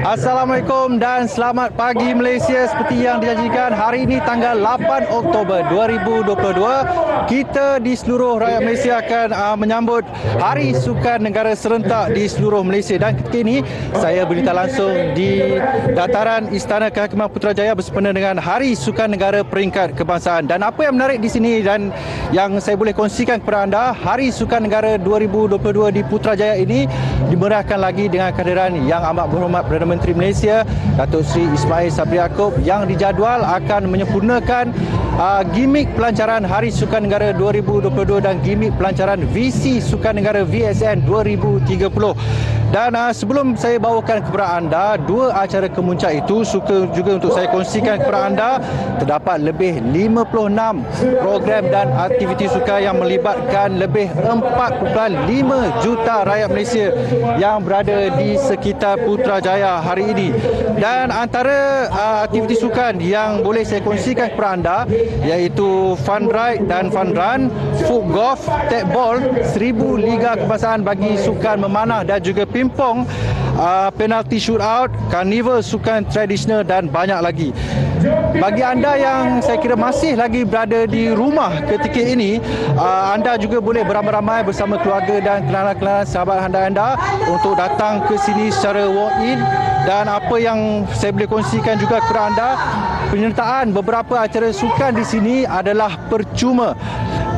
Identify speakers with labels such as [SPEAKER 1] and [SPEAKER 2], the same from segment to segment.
[SPEAKER 1] Assalamualaikum dan selamat pagi Malaysia. Seperti yang dijanjikan, hari ini tanggal 8 Oktober 2022, kita di seluruh rakyat Malaysia akan menyambut Hari Sukan Negara serentak di seluruh Malaysia. Dan ketika ini saya berita langsung di dataran Istana Kehakiman Putrajaya bersempena dengan Hari Sukan Negara peringkat kebangsaan. Dan apa yang menarik di sini dan yang saya boleh kongsikan kepada anda, Hari Sukan Negara 2022 di Putrajaya ini dimeriahkan lagi dengan kehadiran Yang Amat Berhormat Perdana Menteri Malaysia Datuk Seri Ismail Sabri Yaakob yang dijadual akan menyempurnakan gimik pelancaran Hari Sukan Negara 2022 dan gimik pelancaran VC Sukan Negara VSN 2030. Dan sebelum saya bawakan kepada anda dua acara kemuncak itu, suka juga untuk saya kongsikan kepada anda terdapat lebih 56 program dan aktiviti sukan yang melibatkan lebih 4.5 juta rakyat Malaysia yang berada di sekitar Putrajaya hari ini. Dan antara aktiviti sukan yang boleh saya kongsikan kepada anda iaitu fun ride dan fun run, foot golf, tag ball, 1000 liga kebangsaan bagi sukan memanah dan juga pingpong, penalti shootout, karnival sukan tradisional dan banyak lagi. Bagi anda yang saya kira masih lagi berada di rumah ketika ini, anda juga boleh beramai-ramai bersama keluarga dan kenalan-kenalan sahabat anda untuk datang ke sini secara walk-in. Dan apa yang saya boleh kongsikan juga kepada anda, penyertaan beberapa acara sukan di sini adalah percuma.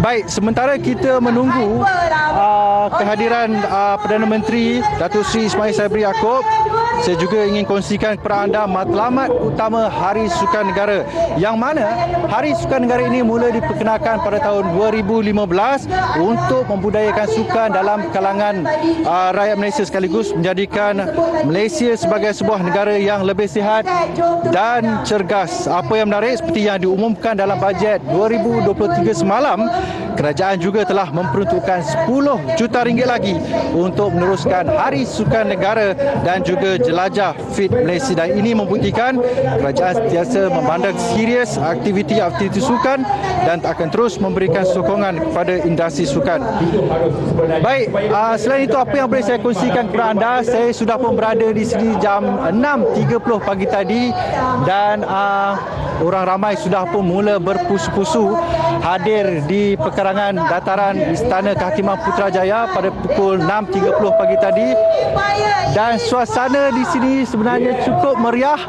[SPEAKER 1] Baik, sementara kita menunggu kehadiran Perdana Menteri Datuk Seri Ismail Sabri Yaakob, saya juga ingin kongsikan kepada anda matlamat utama Hari Sukan Negara, yang mana Hari Sukan Negara ini mula diperkenalkan pada tahun 2015 untuk membudayakan sukan dalam kalangan rakyat Malaysia sekaligus menjadikan Malaysia sebagai sebuah negara yang lebih sihat dan cergas. Apa yang menarik, seperti yang diumumkan dalam bajet 2023 semalam, kerajaan juga telah memperuntukkan 10 juta ringgit lagi untuk meneruskan Hari Sukan Negara dan juga jelajah Fit Malaysia. Dan ini membuktikan kerajaan sentiasa memandang serius aktiviti-aktiviti sukan dan akan terus memberikan sokongan kepada industri sukan. Baik, selain itu apa yang boleh saya kongsikan kepada anda, saya sudah pun berada di sini jam 6.30 pagi tadi dan orang ramai sudah pun mula berpusu-pusu hadir di pekarangan dataran Istana Kehakiman Putrajaya pada pukul 6.30 pagi tadi. Dan suasana di sini sebenarnya cukup meriah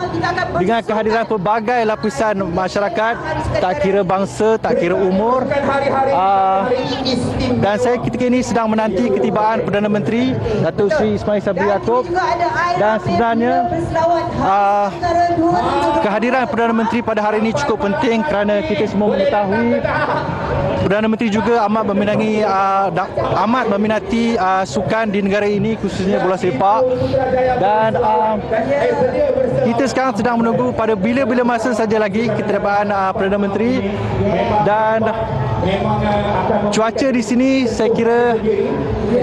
[SPEAKER 1] dengan kehadiran pelbagai lapisan masyarakat, tak kira bangsa, tak kira umur. Dan saya ketika ini sedang menanti ketibaan Perdana Menteri Datuk Seri Ismail Sabri Yaakob. Dan sebenarnya kehadiran Perdana Menteri pada hari ini cukup penting kerana kita semua mengetahui Perdana Menteri juga amat meminati sukan di negara ini, khususnya bola sepak. Dan kita sekarang sedang menunggu pada bila-bila masa saja lagi ketibaan Perdana Menteri. Dan cuaca di sini saya kira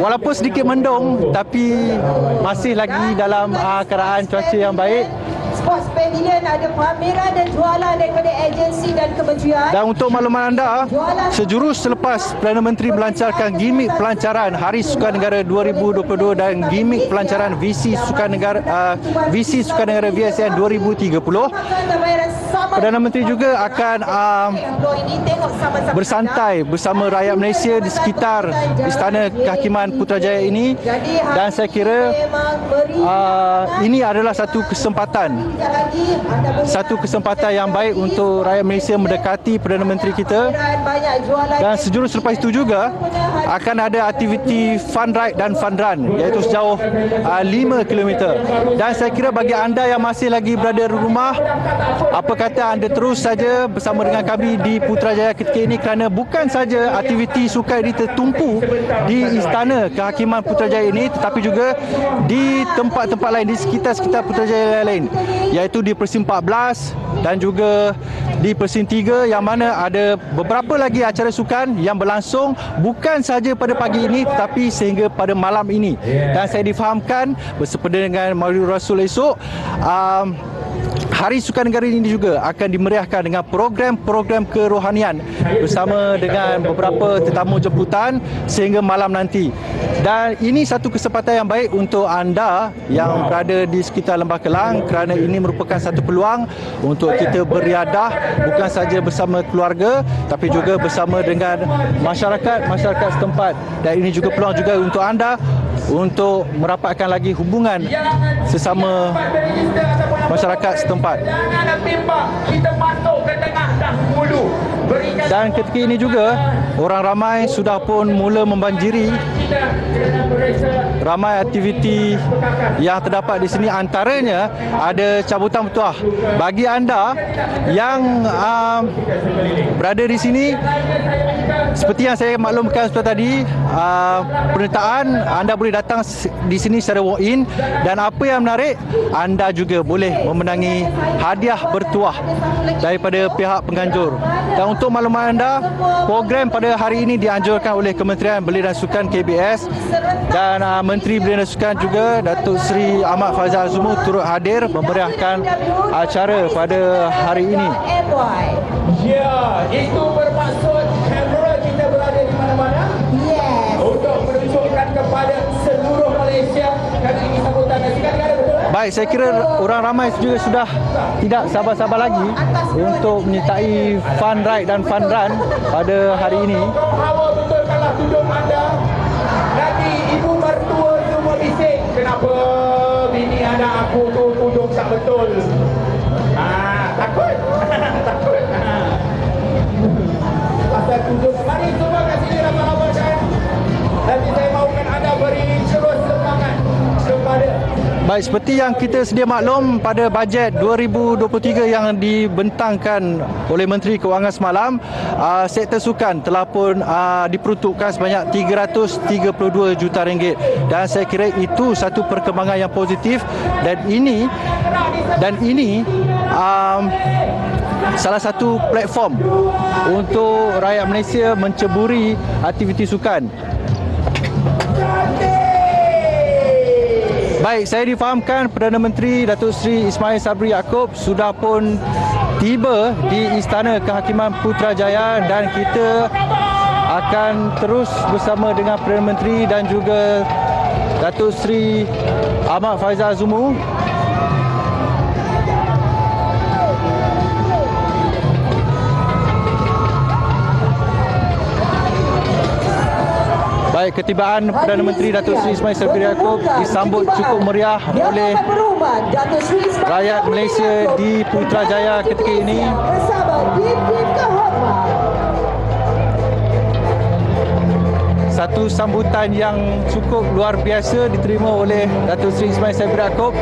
[SPEAKER 1] walaupun sedikit mendung tapi masih lagi dalam keadaan cuaca yang baik.
[SPEAKER 2] Sports Pavilion ada pameran dan jualan daripada agensi dan kementerian.
[SPEAKER 1] Dan untuk makluman anda, sejurus selepas Perdana Menteri melancarkan gimik pelancaran Hari Sukan Negara 2022 dan gimik pelancaran VC Sukan Negara VSN 2030, Perdana Menteri juga akan bersantai bersama rakyat Malaysia di sekitar Istana Kehakiman Putrajaya ini. Dan saya kira ini adalah satu kesempatan yang baik untuk rakyat Malaysia mendekati Perdana Menteri kita. Dan sejurus selepas itu juga akan ada aktiviti fun ride dan fun run, iaitu sejauh 5 km. Dan saya kira bagi anda yang masih lagi berada di rumah, apa kata anda terus saja bersama dengan kami di Putrajaya ketika ini, kerana bukan saja aktiviti sukan ini tertumpu di Istana Kehakiman Putrajaya ini, tetapi juga di tempat-tempat lain di sekitar Putrajaya lain, iaitu di Persim 14 dan juga di Persim 3, yang mana ada beberapa lagi acara sukan yang berlangsung bukan saja pada pagi ini tetapi sehingga pada malam ini. Dan saya difahamkan bersempena dengan Maulid Rasul esok, Hari Sukan Negara ini juga akan dimeriahkan dengan program-program kerohanian bersama dengan beberapa tetamu jemputan sehingga malam nanti. Dan ini satu kesempatan yang baik untuk anda yang berada di sekitar Lembah Kelang, kerana ini merupakan satu peluang untuk kita beriadah bukan saja bersama keluarga tapi juga bersama dengan masyarakat setempat. Dan ini juga peluang juga untuk anda untuk merapatkan lagi hubungan sesama masyarakat setempat. Dan ketika ini juga orang ramai sudah pun mula membanjiri ramai aktiviti yang terdapat di sini, antaranya ada cabutan petuah. Bagi anda yang berada di sini, seperti yang saya maklumkan sebentar tadi, penyertaan anda boleh datang di sini secara walk-in, dan apa yang menarik, anda juga boleh memenangi hadiah bertuah daripada pihak penganjur. Dan untuk maklumat anda, program pada hari ini dianjurkan oleh Kementerian Belia dan Sukan KBS, dan Menteri Belia dan Sukan juga Datuk Seri Ahmad Faizal Azumu turut hadir memeriahkan acara pada hari ini.
[SPEAKER 3] Ya, itu bermaksud kamera kita berada di mana-mana.
[SPEAKER 2] Yes.
[SPEAKER 3] Untuk menunjukkan kepada seluruh Malaysia kali ini sambutan Sukan Negara, betul?
[SPEAKER 1] Baik, saya kira orang ramai juga sudah tidak sabar-sabar lagi untuk menyertai fun ride dan fun run pada hari ini.
[SPEAKER 3] Hawa betulkanlah tudung anda. Nanti ibu mertua semua bising, kenapa bini anak aku tu tudung tak betul? Takut. Takut. Pasal tudung. Mari semua kat sini ramai-ramai. Nanti saya mahukan anda beri terus semangat kepada.
[SPEAKER 1] Baik, seperti yang kita sedia maklum, pada bajet 2023 yang dibentangkan oleh Menteri Kewangan semalam, sektor sukan telah pun diperuntukkan sebanyak RM332 juta. Dan saya kira itu satu perkembangan yang positif, dan ini salah satu platform untuk rakyat Malaysia menceburi aktiviti sukan. Baik, saya difahamkan Perdana Menteri Datuk Seri Ismail Sabri Yaakob sudah pun tiba di Istana Kehakiman Putrajaya, dan kita akan terus bersama dengan Perdana Menteri dan juga Datuk Seri Ahmad Faizal Azumu. Baik, ketibaan Perdana Menteri Datuk Seri Ismail Sabri Yaakob disambut cukup meriah oleh rakyat Malaysia di Putrajaya ketika ini. Satu sambutan yang cukup luar biasa diterima oleh Datuk Seri Ismail Sabri Yaakob.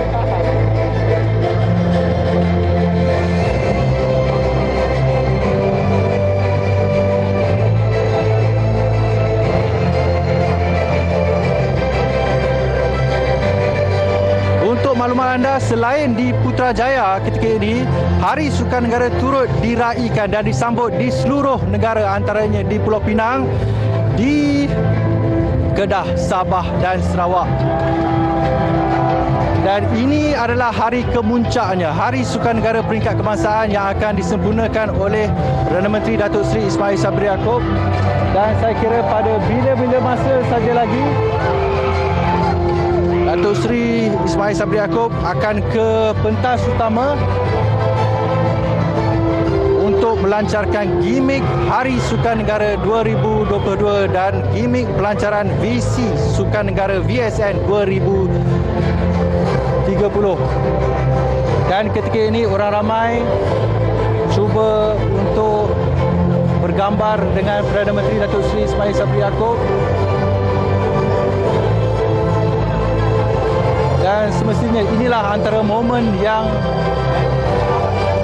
[SPEAKER 1] Maklumat anda, selain di Putrajaya ketika ini, Hari Sukan Negara turut diraikan dan disambut di seluruh negara, antaranya di Pulau Pinang, di Kedah, Sabah dan Sarawak. Dan ini adalah hari kemuncaknya, Hari Sukan Negara peringkat kebangsaan yang akan disempurnakan oleh Perdana Menteri Datuk Seri Ismail Sabri Yaakob. Dan saya kira pada bila-bila masa saja lagi, Datuk Seri Ismail Sabri Yaakob akan ke pentas utama untuk melancarkan gimik Hari Sukan Negara 2022 dan gimik pelancaran visi Sukan Negara VSN 2030. Dan ketika ini orang ramai cuba untuk bergambar dengan Perdana Menteri Datuk Seri Ismail Sabri Yaakob. Dan semestinya inilah antara momen yang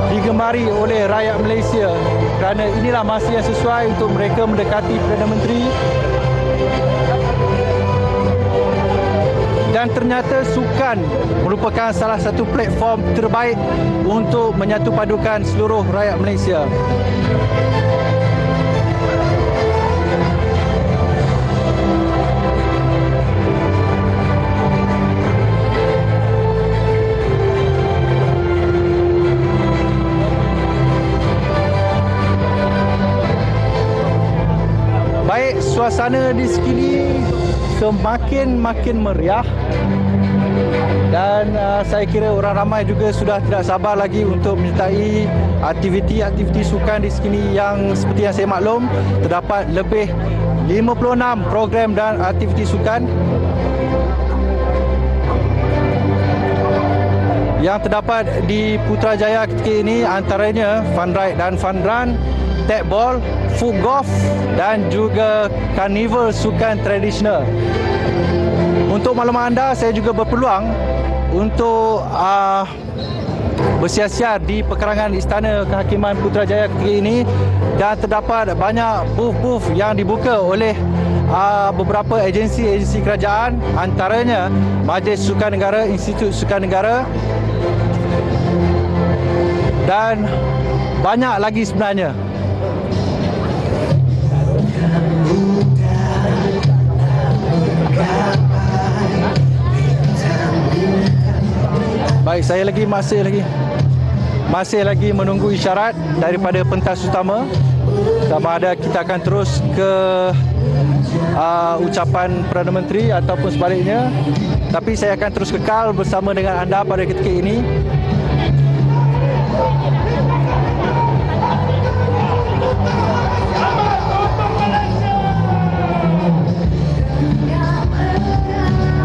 [SPEAKER 1] digemari oleh rakyat Malaysia, kerana inilah masa yang sesuai untuk mereka mendekati Perdana Menteri. Dan ternyata sukan merupakan salah satu platform terbaik untuk menyatupadukan seluruh rakyat Malaysia. suasana di sini semakin meriah. Dan saya kira orang ramai juga sudah tidak sabar lagi untuk menyertai aktiviti-aktiviti sukan di sini yang seperti yang saya maklum terdapat lebih 56 program dan aktiviti sukan yang terdapat di Putrajaya ketika ini, antaranya fun ride dan fun run, tag ball, foot golf dan juga karnival sukan tradisional. Untuk maklumat anda, saya juga berpeluang untuk bersiar-siar di pekarangan Istana Kehakiman Putrajaya ketika ini dan terdapat banyak booth-booth yang dibuka oleh beberapa agensi-agensi kerajaan, antaranya Majlis Sukan Negara, Institut Sukan Negara dan banyak lagi sebenarnya. Baik, saya masih lagi menunggu isyarat daripada pentas utama. Sama ada kita akan terus ke ucapan Perdana Menteri ataupun sebaliknya. Tapi saya akan terus kekal bersama dengan anda pada ketika ini.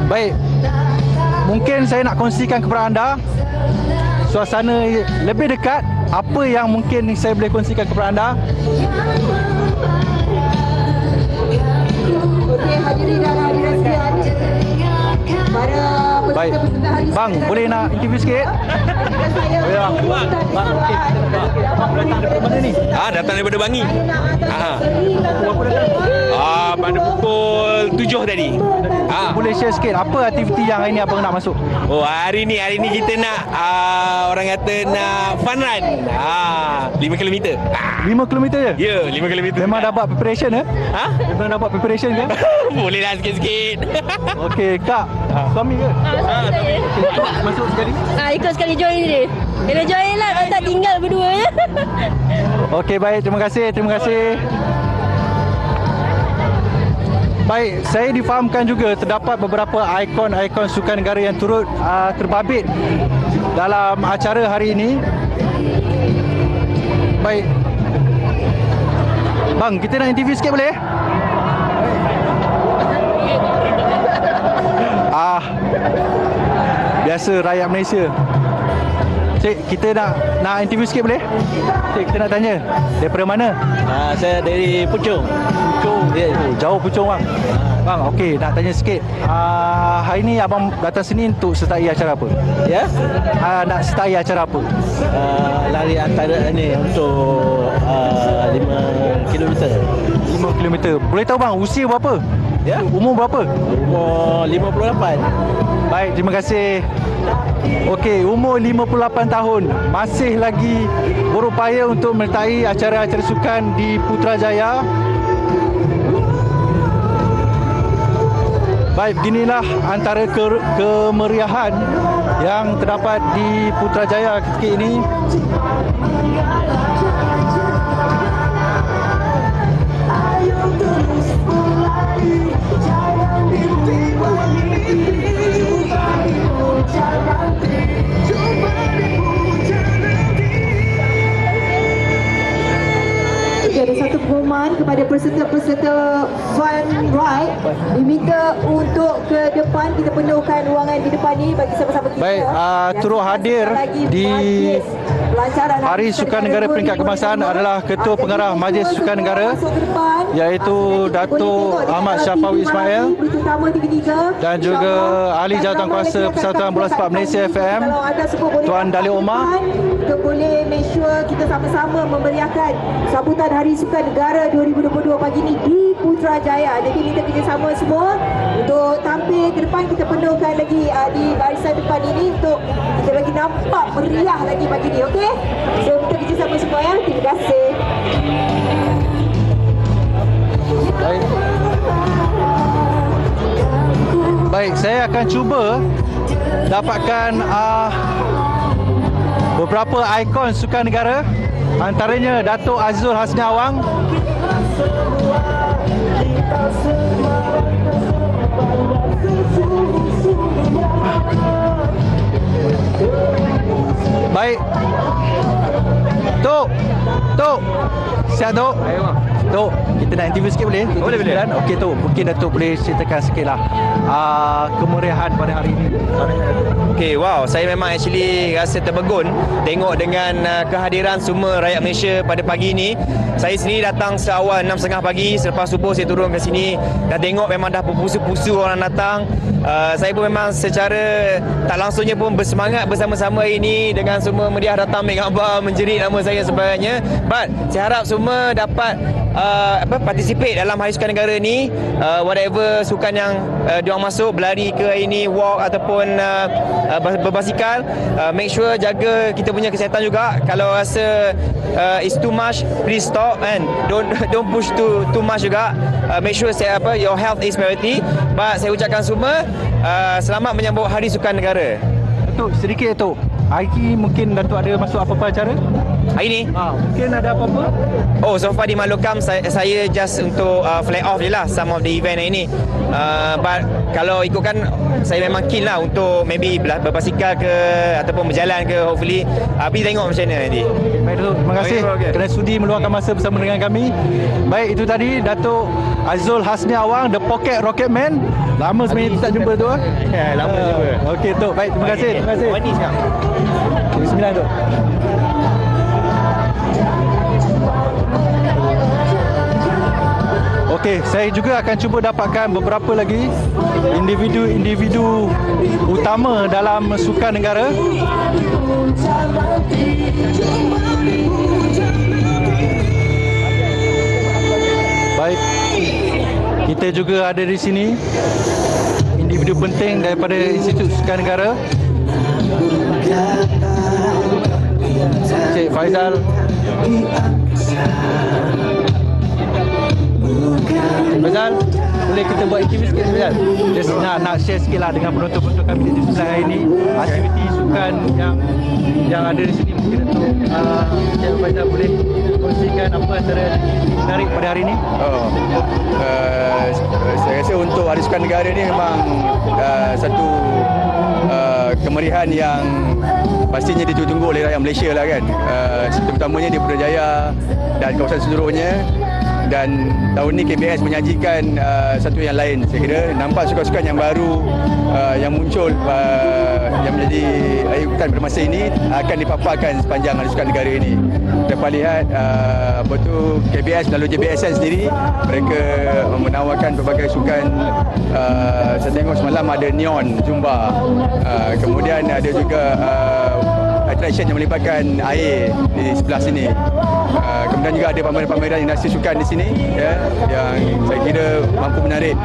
[SPEAKER 1] Baik, mungkin saya nak kongsikan kepada anda suasana lebih dekat. Apa yang mungkin saya boleh kongsikan kepada anda?
[SPEAKER 2] Okey, hadirin dan hadirat sekalian. Para peserta-peserta hari
[SPEAKER 1] Bang, boleh nak interview sikit?
[SPEAKER 2] Boleh bang.
[SPEAKER 1] Bang, okey. Bang datang daripada mana ni?
[SPEAKER 4] Datang daripada Bangi. Pada pukul 7 tadi.
[SPEAKER 1] Boleh share sikit apa aktiviti yang hari ni abang nak masuk?
[SPEAKER 4] Oh, hari ni kita nak orang kata nak fun run. 5 km.
[SPEAKER 1] 5 km je?
[SPEAKER 4] Ya, 5 km.
[SPEAKER 1] Memang dah buat preparation ke? Memang dah buat preparation ke?
[SPEAKER 4] Boleh lah sikit-sikit.
[SPEAKER 1] Okey, Kak. Suami ke?
[SPEAKER 5] Saya.
[SPEAKER 1] Masuk sekali?
[SPEAKER 5] Ikut sekali join dia. Kena join lah, tak tinggal berdua je.
[SPEAKER 1] Okey, baik. Terima kasih. Baik, saya difahamkan juga terdapat beberapa ikon-ikon sukan negara yang turut terbabit dalam acara hari ini. Baik. Bang, kita nak interview sikit boleh? Biasa rakyat Malaysia. Cik, kita nak interview sikit boleh? Cik, kita nak tanya. Daripada mana?
[SPEAKER 6] Saya dari Puchong.
[SPEAKER 1] Yeah. Jauh Puchong bang. Bang, okey, nak tanya sikit. Hari ni abang datang sini untuk sertai acara apa?
[SPEAKER 6] Ya?
[SPEAKER 1] Nak sertai acara apa?
[SPEAKER 6] Lari antara ni untuk 5 km.
[SPEAKER 1] 5 km. Boleh tahu bang, usia berapa?
[SPEAKER 6] Ya?
[SPEAKER 1] Umur berapa?
[SPEAKER 6] Umur 58.
[SPEAKER 1] Baik, terima kasih. Okey, umur 58 tahun, masih lagi berupaya untuk menyertai acara-acara sukan di Putrajaya. Baik, beginilah antara kemeriahan yang terdapat di Putrajaya ketika ini.
[SPEAKER 2] Ada satu pengumuman kepada peserta-peserta fun ride, diminta untuk ke depan, kita penuhkan ruangan di depan ni bagi sama-sama kita.
[SPEAKER 1] Baik, turut hadir di Hari Sukan Negara peringkat kebangsaan adalah Ketua Pengarah Majlis Sukan Negara, iaitu Datuk Ahmad Syafawi Ismail, dan juga Ahli Jawatankuasa Persatuan Bola Sepak Malaysia FM, Tuan Dalil Omar.
[SPEAKER 2] Kita boleh make sure kita sama-sama memeriahkan sambutan Hari Sukan Negara 2022 pagi ni di Putrajaya. Jadi minta kerjasama semua untuk tampil ke depan. Kita penuhkan lagi di barisan depan ini untuk kita bagi nampak meriah lagi pagi ni, okey? So minta kerjasama semua ya. Terima kasih.
[SPEAKER 1] Baik, saya akan cuba dapatkan beberapa ikon sukan negara, antaranya Dato' Azul Hasni Awang, baik. Tok. Siap Tok? Tok, kita nak interview sikit boleh?
[SPEAKER 4] Boleh.
[SPEAKER 1] Okey Tok, mungkin Datuk boleh ceritakan sikitlah kemeriahan pada hari ini.
[SPEAKER 7] Okay, wow, saya memang actually rasa terbegun tengok dengan kehadiran semua rakyat Malaysia pada pagi ini. Saya sendiri datang seawal 6.30 pagi, selepas subuh saya turun ke sini dan tengok memang dah berpusu-pusu orang datang. Saya pun memang secara tak langsungnya pun bersemangat bersama-sama ini dengan semua meriah datang ambil gambar, menjerit nama saya sebagainya. But saya harap semua dapat participate dalam Hari Sukan Negara ni, whatever sukan yang diorang masuk, berlari ke hari ni, walk ataupun berbasikal, make sure jaga kita punya kesihatan juga. Kalau rasa it's too much, please stop and don't push too much juga. Make sure your health is priority. But saya ucapkan semua selamat menyambut Hari Sukan Negara.
[SPEAKER 1] Datuk, sedikit Datuk. Hari ini mungkin Datuk ada masuk apa-apa acara?
[SPEAKER 7] Hari ni?
[SPEAKER 1] Mungkin ada apa-apa?
[SPEAKER 7] Oh, so far di Malukam saya just untuk flag off je lah some of the event hari ni. But kalau ikutkan, saya memang keen lah untuk maybe berbasikal ke ataupun berjalan ke, hopefully. Tapi tengok macam mana nanti.
[SPEAKER 1] Baik Datuk, terima kasih kerana sudi meluangkan masa bersama dengan kami. Baik, itu tadi Dato' Azul Hasni Awang, The Pocket Rocket Man. Lama sebenarnya tak jumpa tu.
[SPEAKER 7] Ya, lama jumpa.
[SPEAKER 1] Okey Tok, baik, terima kasih.
[SPEAKER 7] Wani sekarang.
[SPEAKER 1] Bismillah Tok. Okey, saya juga akan cuba dapatkan beberapa lagi individu utama dalam sukan negara. Baik, kita juga ada di sini individu penting daripada Institut Sukan Negara. Cik Faizal. Faizal, boleh kita buat interview sikit Faizal? Just nak share sikit lah dengan penonton-penonton kami di sebelah hari ini, aktiviti sukan yang ada di sini. Mungkin untuk Cik Faizal boleh kongsikan apa antara menarik pada hari ini?
[SPEAKER 8] Saya rasa untuk Hari Sukan Negara ni memang satu kemeriahan yang pastinya ditunggu oleh rakyat Malaysia lah kan. Terutamanya di Putrajaya dan kawasan seluruhnya. Dan tahun ni KBS menyajikan satu yang lain. Saya kira nampak sukan-sukan yang baru yang muncul yang menjadi ikutan pada masa ini akan dipaparkan sepanjang Hari Sukan Negara ini. Dapat lihat KBS melalui JBSN sendiri, mereka menawarkan berbagai sukan. Saya tengok semalam ada neon zumba, kemudian ada juga attraction yang melibatkan air di sebelah sini. Kemudian juga ada pameran-pameran industri sukan di sini ya, yang saya kira mampu menarik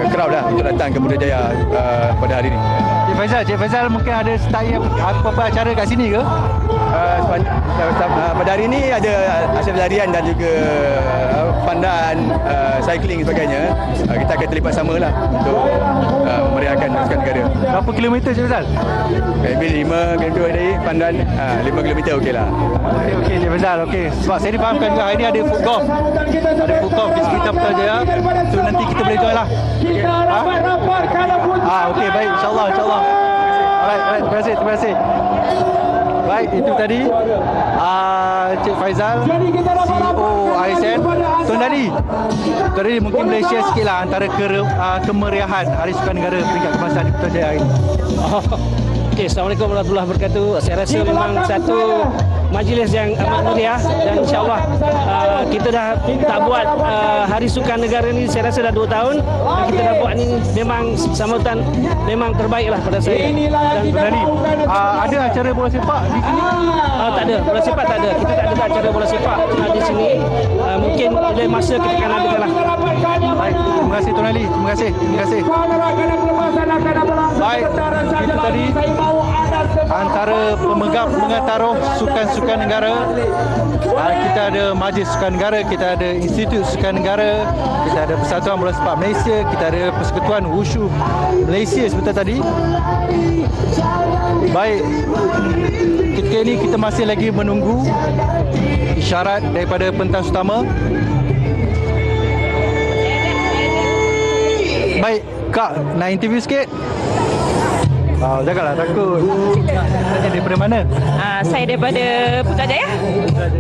[SPEAKER 8] crowd lah untuk datang ke Putrajaya pada hari ini.
[SPEAKER 1] Cik Faizal mungkin ada start apa-apa acara kat sini ke?
[SPEAKER 8] Pada hari ini ada acara larian dan juga pandan, cycling dan sebagainya. Kita akan terlibat samalah untuk memeriahkan Sukan Negara.
[SPEAKER 1] Berapa kilometer Cik Faizal?
[SPEAKER 8] Maybe 5 km dari pandan, 5 km okeylah.
[SPEAKER 1] Okey Cik Faizal, okey. Sebab saya difahamkan juga hari ini ada foot golf. Ada foot golf di sekitar Putrajaya. So nanti kita boleh join lah. Okey, baik, insyaAllah. Alright, terima kasih. Baik, itu tadi Cik Faizal, CEO ASN. Tuan Dadi mungkin boleh share sikit lah antara kemeriahan Hari Sukan Negara peringkat kebangsaan di Putrajaya hari ini.
[SPEAKER 9] Okey, Assalamualaikum warahmatullahi wabarakatuh. Saya rasa memang satu majlis yang amat meriah dan insya-Allah kita dah tak buat Hari Sukan Negara ni saya rasa dah 2 tahun dan kita dah buat ni memang sambutan memang terbaiklah pada saya. Dan
[SPEAKER 1] Tadi ada acara bola sepak di sini?
[SPEAKER 9] Tak ada, bola sepak tak ada. Kita tak ada acara bola sepak di sini. Mungkin lain masa kita akan adakanlah.
[SPEAKER 1] Baik, terima kasih Tuan Ali. Terima kasih. Baik, itu tadi antara pemegang pengaruh sukan-sukan negara. Kita ada Majlis Sukan Negara, kita ada Institut Sukan Negara, kita ada Persatuan Bola Sepak Malaysia, kita ada Persekutuan Wushu Malaysia sebentar tadi. Baik, kita ketika ini kita masih lagi menunggu isyarat daripada pentas utama. Baik, Kak, nak interview sikit? Janganlah takut. Tanya daripada mana?
[SPEAKER 10] Saya daripada Putrajaya.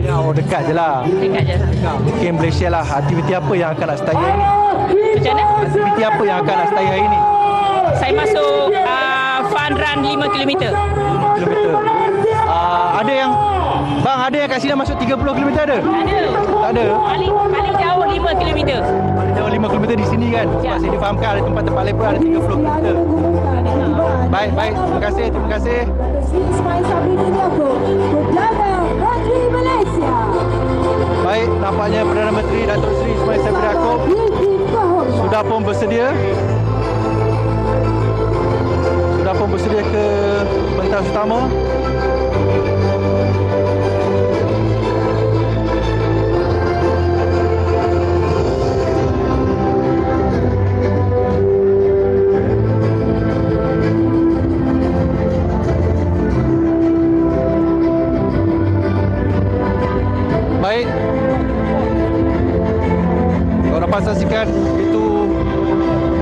[SPEAKER 1] Oh, dekat je lah.
[SPEAKER 10] Dekat je.
[SPEAKER 1] Mungkin Malaysia lah. Aktiviti apa yang akan nak start hari ni?
[SPEAKER 10] Macam mana?
[SPEAKER 1] Aktiviti apa yang akan nak start hari ni?
[SPEAKER 10] Saya masuk fun run 5 km.
[SPEAKER 1] 5 km. Ada yang Bang, ada yang kat sini masuk 30 km ada?
[SPEAKER 10] Ada.
[SPEAKER 1] Tak ada?
[SPEAKER 10] Paling jauh 5 km.
[SPEAKER 1] Paling jauh 5 km di sini kan? Sebab saya difahamkan ada tempat-tempat lain pun ada 30 km. Baik, terima kasih.
[SPEAKER 2] Sri Ismail Sabri Diago, Perdana Menteri Malaysia.
[SPEAKER 1] Baik, nampaknya Perdana Menteri Datuk Seri Ismail Sabri Yaakob sudah pun bersedia ke pentas utama. Baik, kau dapat saksikan itu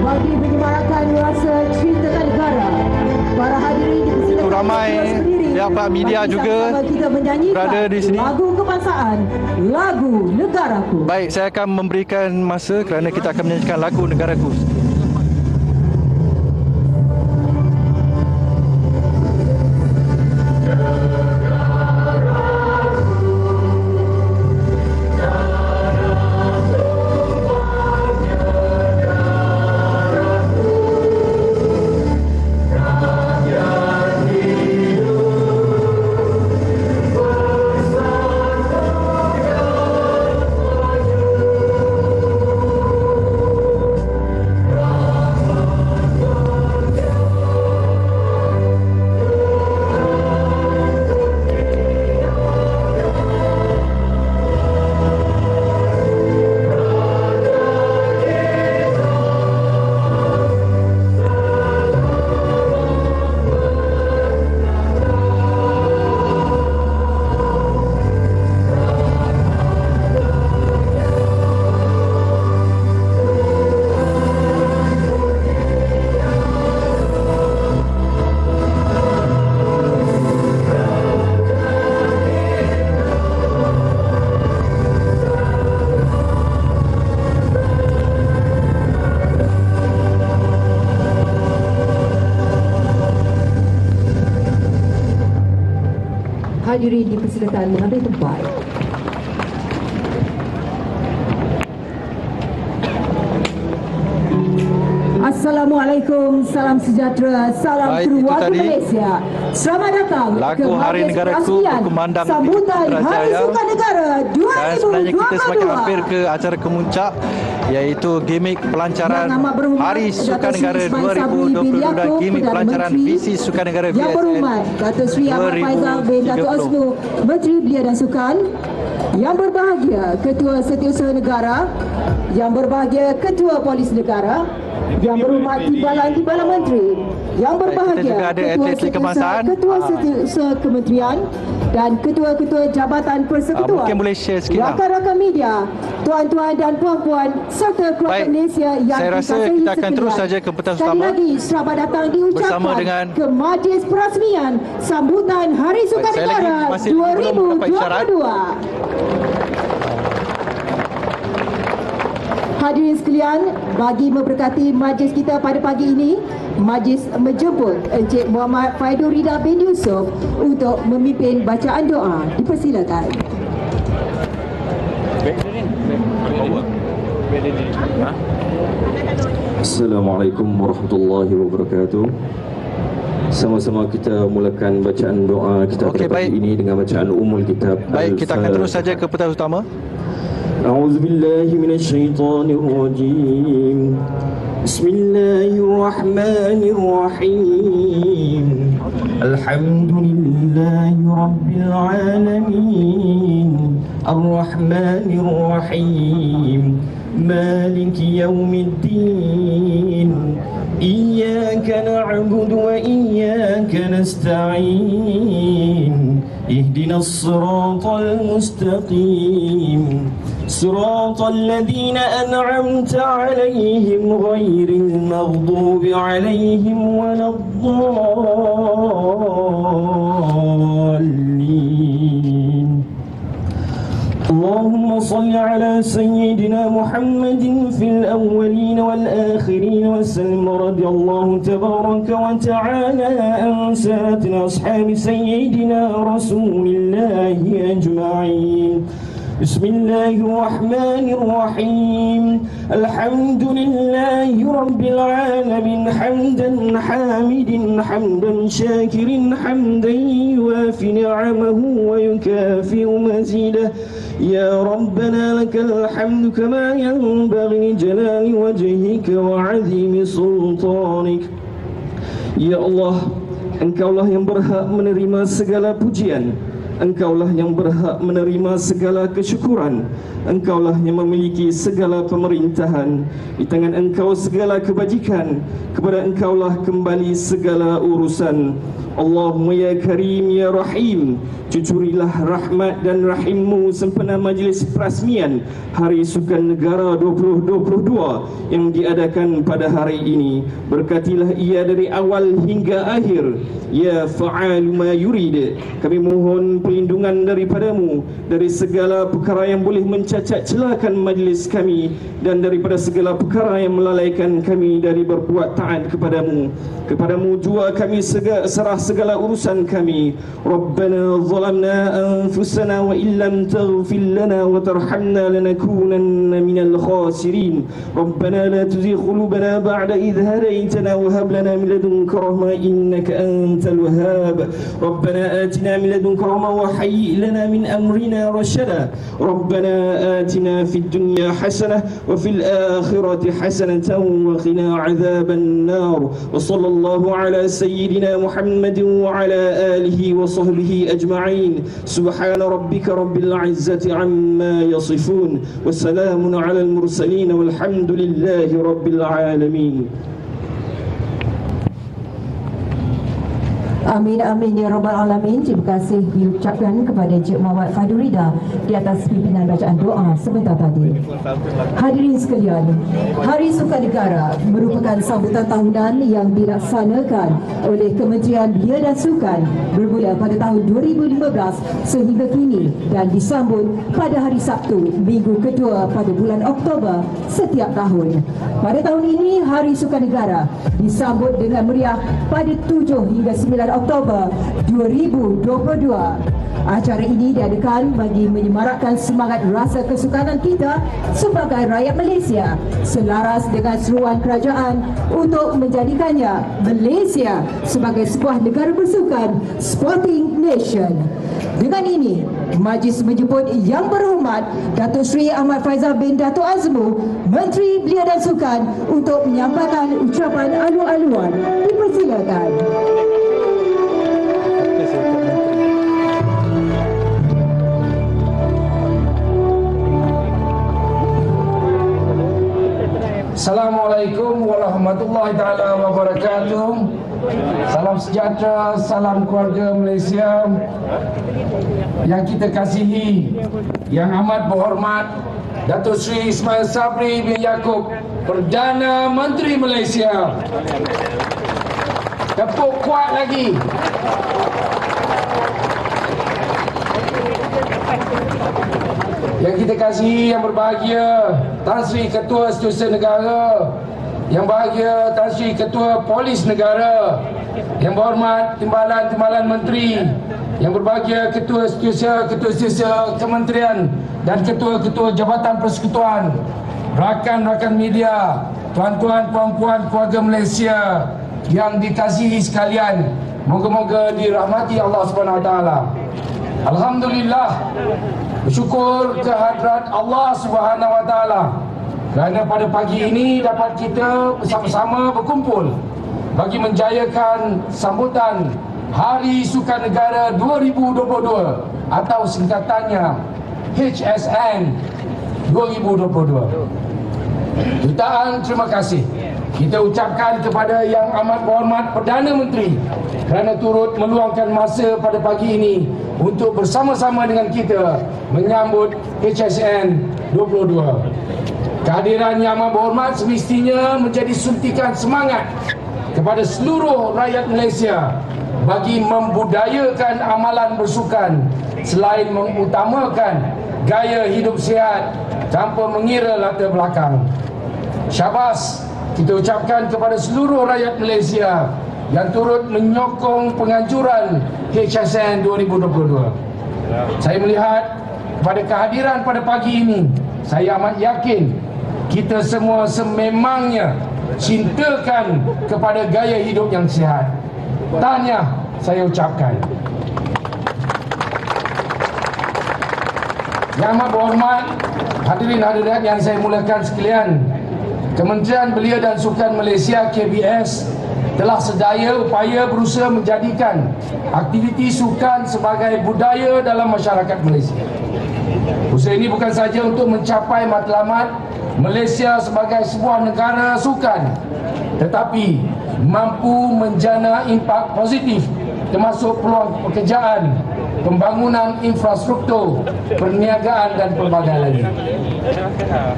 [SPEAKER 2] bagi menyemarakan rasa cinta negara. Para hadirin dipersilakan
[SPEAKER 1] ramai pihak media juga berada di sini.
[SPEAKER 2] Lagu kebangsaan, lagu negaraku.
[SPEAKER 1] Baik, saya akan memberikan masa kerana kita akan menyanyikan lagu negaraku.
[SPEAKER 2] Hadirin dipersilakan mengambil tempat. Assalamualaikum, salam sejahtera, salam keluarga Malaysia. Selamat datang
[SPEAKER 1] lagu
[SPEAKER 2] ke
[SPEAKER 1] Hari Negaraku berkumandang
[SPEAKER 2] sambutan Hari Sukan Negara 2022.
[SPEAKER 1] Dan sebenarnya kita semakin hampir ke acara kemuncak, iaitu gimmick pelancaran Hari Sukan Negara 2022 dan gimmick pelancaran visi Sukan Negara VSN 2030.
[SPEAKER 2] Yang berhormat Datuk Seri Ahmad Faizal bin Datuk Osno, Menteri Belia dan Sukan. Yang berbahagia Ketua Setiausaha Negara, yang berbahagia Ketua Polis Negara, yang berhormat Timbalan Menteri, yang berbahagia Ketua Setiausaha Kementerian dan Ketua-Ketua Jabatan Persekutuan, rakan-rakan media, tuan-tuan dan puan-puan serta keluarga Malaysia yang
[SPEAKER 1] dikasihi kita akan terus saja ke pentas utama.
[SPEAKER 2] Sekali lagi selamat datang diucapkan
[SPEAKER 1] dengan
[SPEAKER 2] ke majlis perasmian sambutan Hari Sukan Negara 2022. Hadirin sekalian, bagi memberkati majlis kita pada pagi ini, majlis menjemput Encik Muhammad Faidul Rida bin Yusof untuk memimpin bacaan doa. Dipersilakan.
[SPEAKER 11] Assalamualaikum warahmatullahi wabarakatuh. Sama-sama kita mulakan bacaan doa kita pada pagi ini dengan bacaan umul kitab.
[SPEAKER 1] Baik, kita akan terus saja ke pentas utama.
[SPEAKER 11] أعوذ بالله من الشيطان الرجيم بسم الله الرحمن الرحيم الحمد لله رب العالمين الرحمن الرحيم مالك يوم الدين
[SPEAKER 12] إياك نعبد وإياك نستعين اهدنا الصراط المستقيم صراط الذين أنعمت عليهم غير المغضوب عليهم ولا الضالين اللهم صل على سيدنا محمد في الأولين والآخرين وسلم رضي الله تبارك وتعالى عن سادتنا أصحاب سيدنا رسول الله أجمعين بسم الله الرحمن الرحيم الحمد لله رب العالمين حمدا حامدا شاكر حمدا يوافي نعمه ويكافئ مزيده يا ربنا لك الحمد كما ينبغي لجلال وجهك وعظيم سلطانك يا الله Engkaulah yang berhak menerima segala pujian, Engkaulah yang berhak menerima segala kesyukuran, Engkaulah yang memiliki segala pemerintahan. Di tangan Engkau segala kebajikan, kepada Engkaulah kembali segala urusan. Allahumma ya Karim ya Rahim, cucurilah rahmat dan rahimmu sempena majlis perasmian Hari Sukan Negara 2022 yang diadakan pada hari ini. Berkatilah ia dari awal hingga akhir. Ya fa'alu ma yurid, kami mohon perlindungan daripadamu dari segala perkara yang boleh mencacat celakan majlis kami dan daripada segala perkara yang melalaikan kami dari berbuat taat kepadamu. Kepadamu jua kami serah segala urusan kami. Rabbana zalamna anfusana wa illam taghfir lana wa tarhamna lanakunanna minal khasirin. Rabbana la tuzigh qulubana ba'da idh hadaytana wa hab lana min ladunka rahmah innaka antal wahhab. Rabbana atina min ladunka rahmah wa hayyi lana min amrina rashada. Rabbana atina fid dunya hasanah wa fil akhirati hasanatan wa qina adzaban nar. Wa sallallahu ala sayyidina Muhammadin wa ala alihi wa sahbihi ajma'in. Subhana rabbika rabbil izzati amma yasifun wa salamun ala al-mursalin walhamdulillahi rabbil alamin.
[SPEAKER 2] Amin amin ya rabbal alamin. Terima kasih diucapkan kepada Encik Muhammad Fadurida di atas pimpinan bacaan doa sebentar tadi. Hadirin sekalian, Hari Sukan Negara merupakan sambutan tahunan yang dilaksanakan oleh Kementerian Belia dan Sukan bermula pada tahun 2015 sehingga kini dan disambut pada hari Sabtu minggu kedua pada bulan Oktober setiap tahun. Pada tahun ini Hari Sukan Negara disambut dengan meriah pada 7 hingga 9 Oktober 2022. Acara ini diadakan bagi menyemarakkan semangat rasa kesukanan kita sebagai rakyat Malaysia selaras dengan seruan kerajaan untuk menjadikannya Malaysia sebagai sebuah negara bersukan, sporting nation. Dengan ini, Majlis menjemput Yang Berhormat Datuk Seri Ahmad Faizal bin Datuk Azmu, Menteri Belia dan Sukan untuk menyampaikan ucapan alu-aluan. Dipersilakan.
[SPEAKER 3] Assalamualaikum warahmatullahi taala wabarakatuh. Salam sejahtera, salam keluarga Malaysia yang kita kasihi, yang amat berhormat Datuk Seri Ismail Sabri bin Yaakob, Perdana Menteri Malaysia. Tepuk kuat lagi. Yang kita kasihi, yang berbahagia Tan Sri Ketua Setiausaha Negara, yang bahagia Tan Sri Ketua Polis Negara, yang berhormat Timbalan Menteri, yang berbahagia Ketua Setiausaha Kementerian dan Ketua-Ketua Jabatan Persekutuan, rakan-rakan media, tuan-tuan, puan-puan, keluarga Malaysia yang dikasihi sekalian, moga-moga dirahmati Allah Subhanahu Wa Taala. Alhamdulillah, bersyukur kehadrat Allah Subhanahu Wa Taala kerana pada pagi ini dapat kita bersama-sama berkumpul bagi menjayakan sambutan Hari Sukan Negara 2022 atau singkatannya HSN 2022. Jutaan terima kasih Kita ucapkan kepada Yang Amat Berhormat Perdana Menteri kerana turut meluangkan masa pada pagi ini untuk bersama-sama dengan kita menyambut HSN 22. Kehadiran Yang Amat Berhormat semestinya menjadi suntikan semangat kepada seluruh rakyat Malaysia bagi membudayakan amalan bersukan selain mengutamakan gaya hidup sihat tanpa mengira latar belakang. Syabas kita ucapkan kepada seluruh rakyat Malaysia yang turut menyokong penganjuran HSN 2022. Saya melihat pada kehadiran pada pagi ini, saya amat yakin kita semua sememangnya cintakan kepada gaya hidup yang sihat. Tahniah saya ucapkan. Yang Amat Berhormat hadirin hadirat yang saya muliakan sekalian, Kementerian Belia dan Sukan Malaysia KBS telah sedaya upaya berusaha menjadikan aktiviti sukan sebagai budaya dalam masyarakat Malaysia. Usaha ini bukan sahaja untuk mencapai matlamat Malaysia sebagai sebuah negara sukan, tetapi mampu menjana impak positif termasuk peluang pekerjaan, pembangunan infrastruktur, perniagaan dan pelbagai lagi.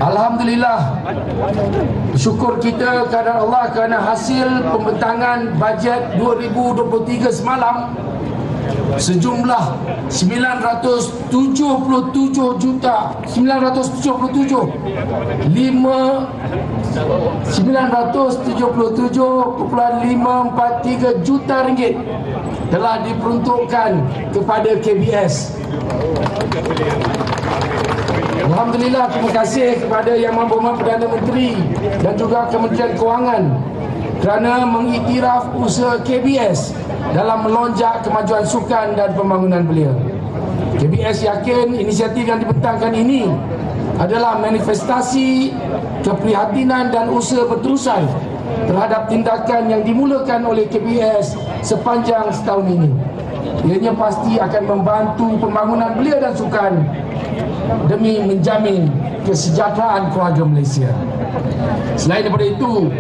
[SPEAKER 3] Alhamdulillah, syukur kita kepada Allah kerana hasil pembentangan bajet 2023 semalam sejumlah 977.543 juta ringgit telah diperuntukkan kepada KBS. Alhamdulillah, terima kasih kepada Yang Amat Berhormat Perdana Menteri dan juga Kementerian Kewangan kerana mengiktiraf usaha KBS dalam melonjak kemajuan sukan dan pembangunan belia. KBS yakin inisiatif yang dibentangkan ini adalah manifestasi keprihatinan dan usaha berterusan terhadap tindakan yang dimulakan oleh KBS sepanjang setahun ini. Ianya pasti akan membantu pembangunan belia dan sukan demi menjamin kesejahteraan keluarga Malaysia. Selain daripada itu,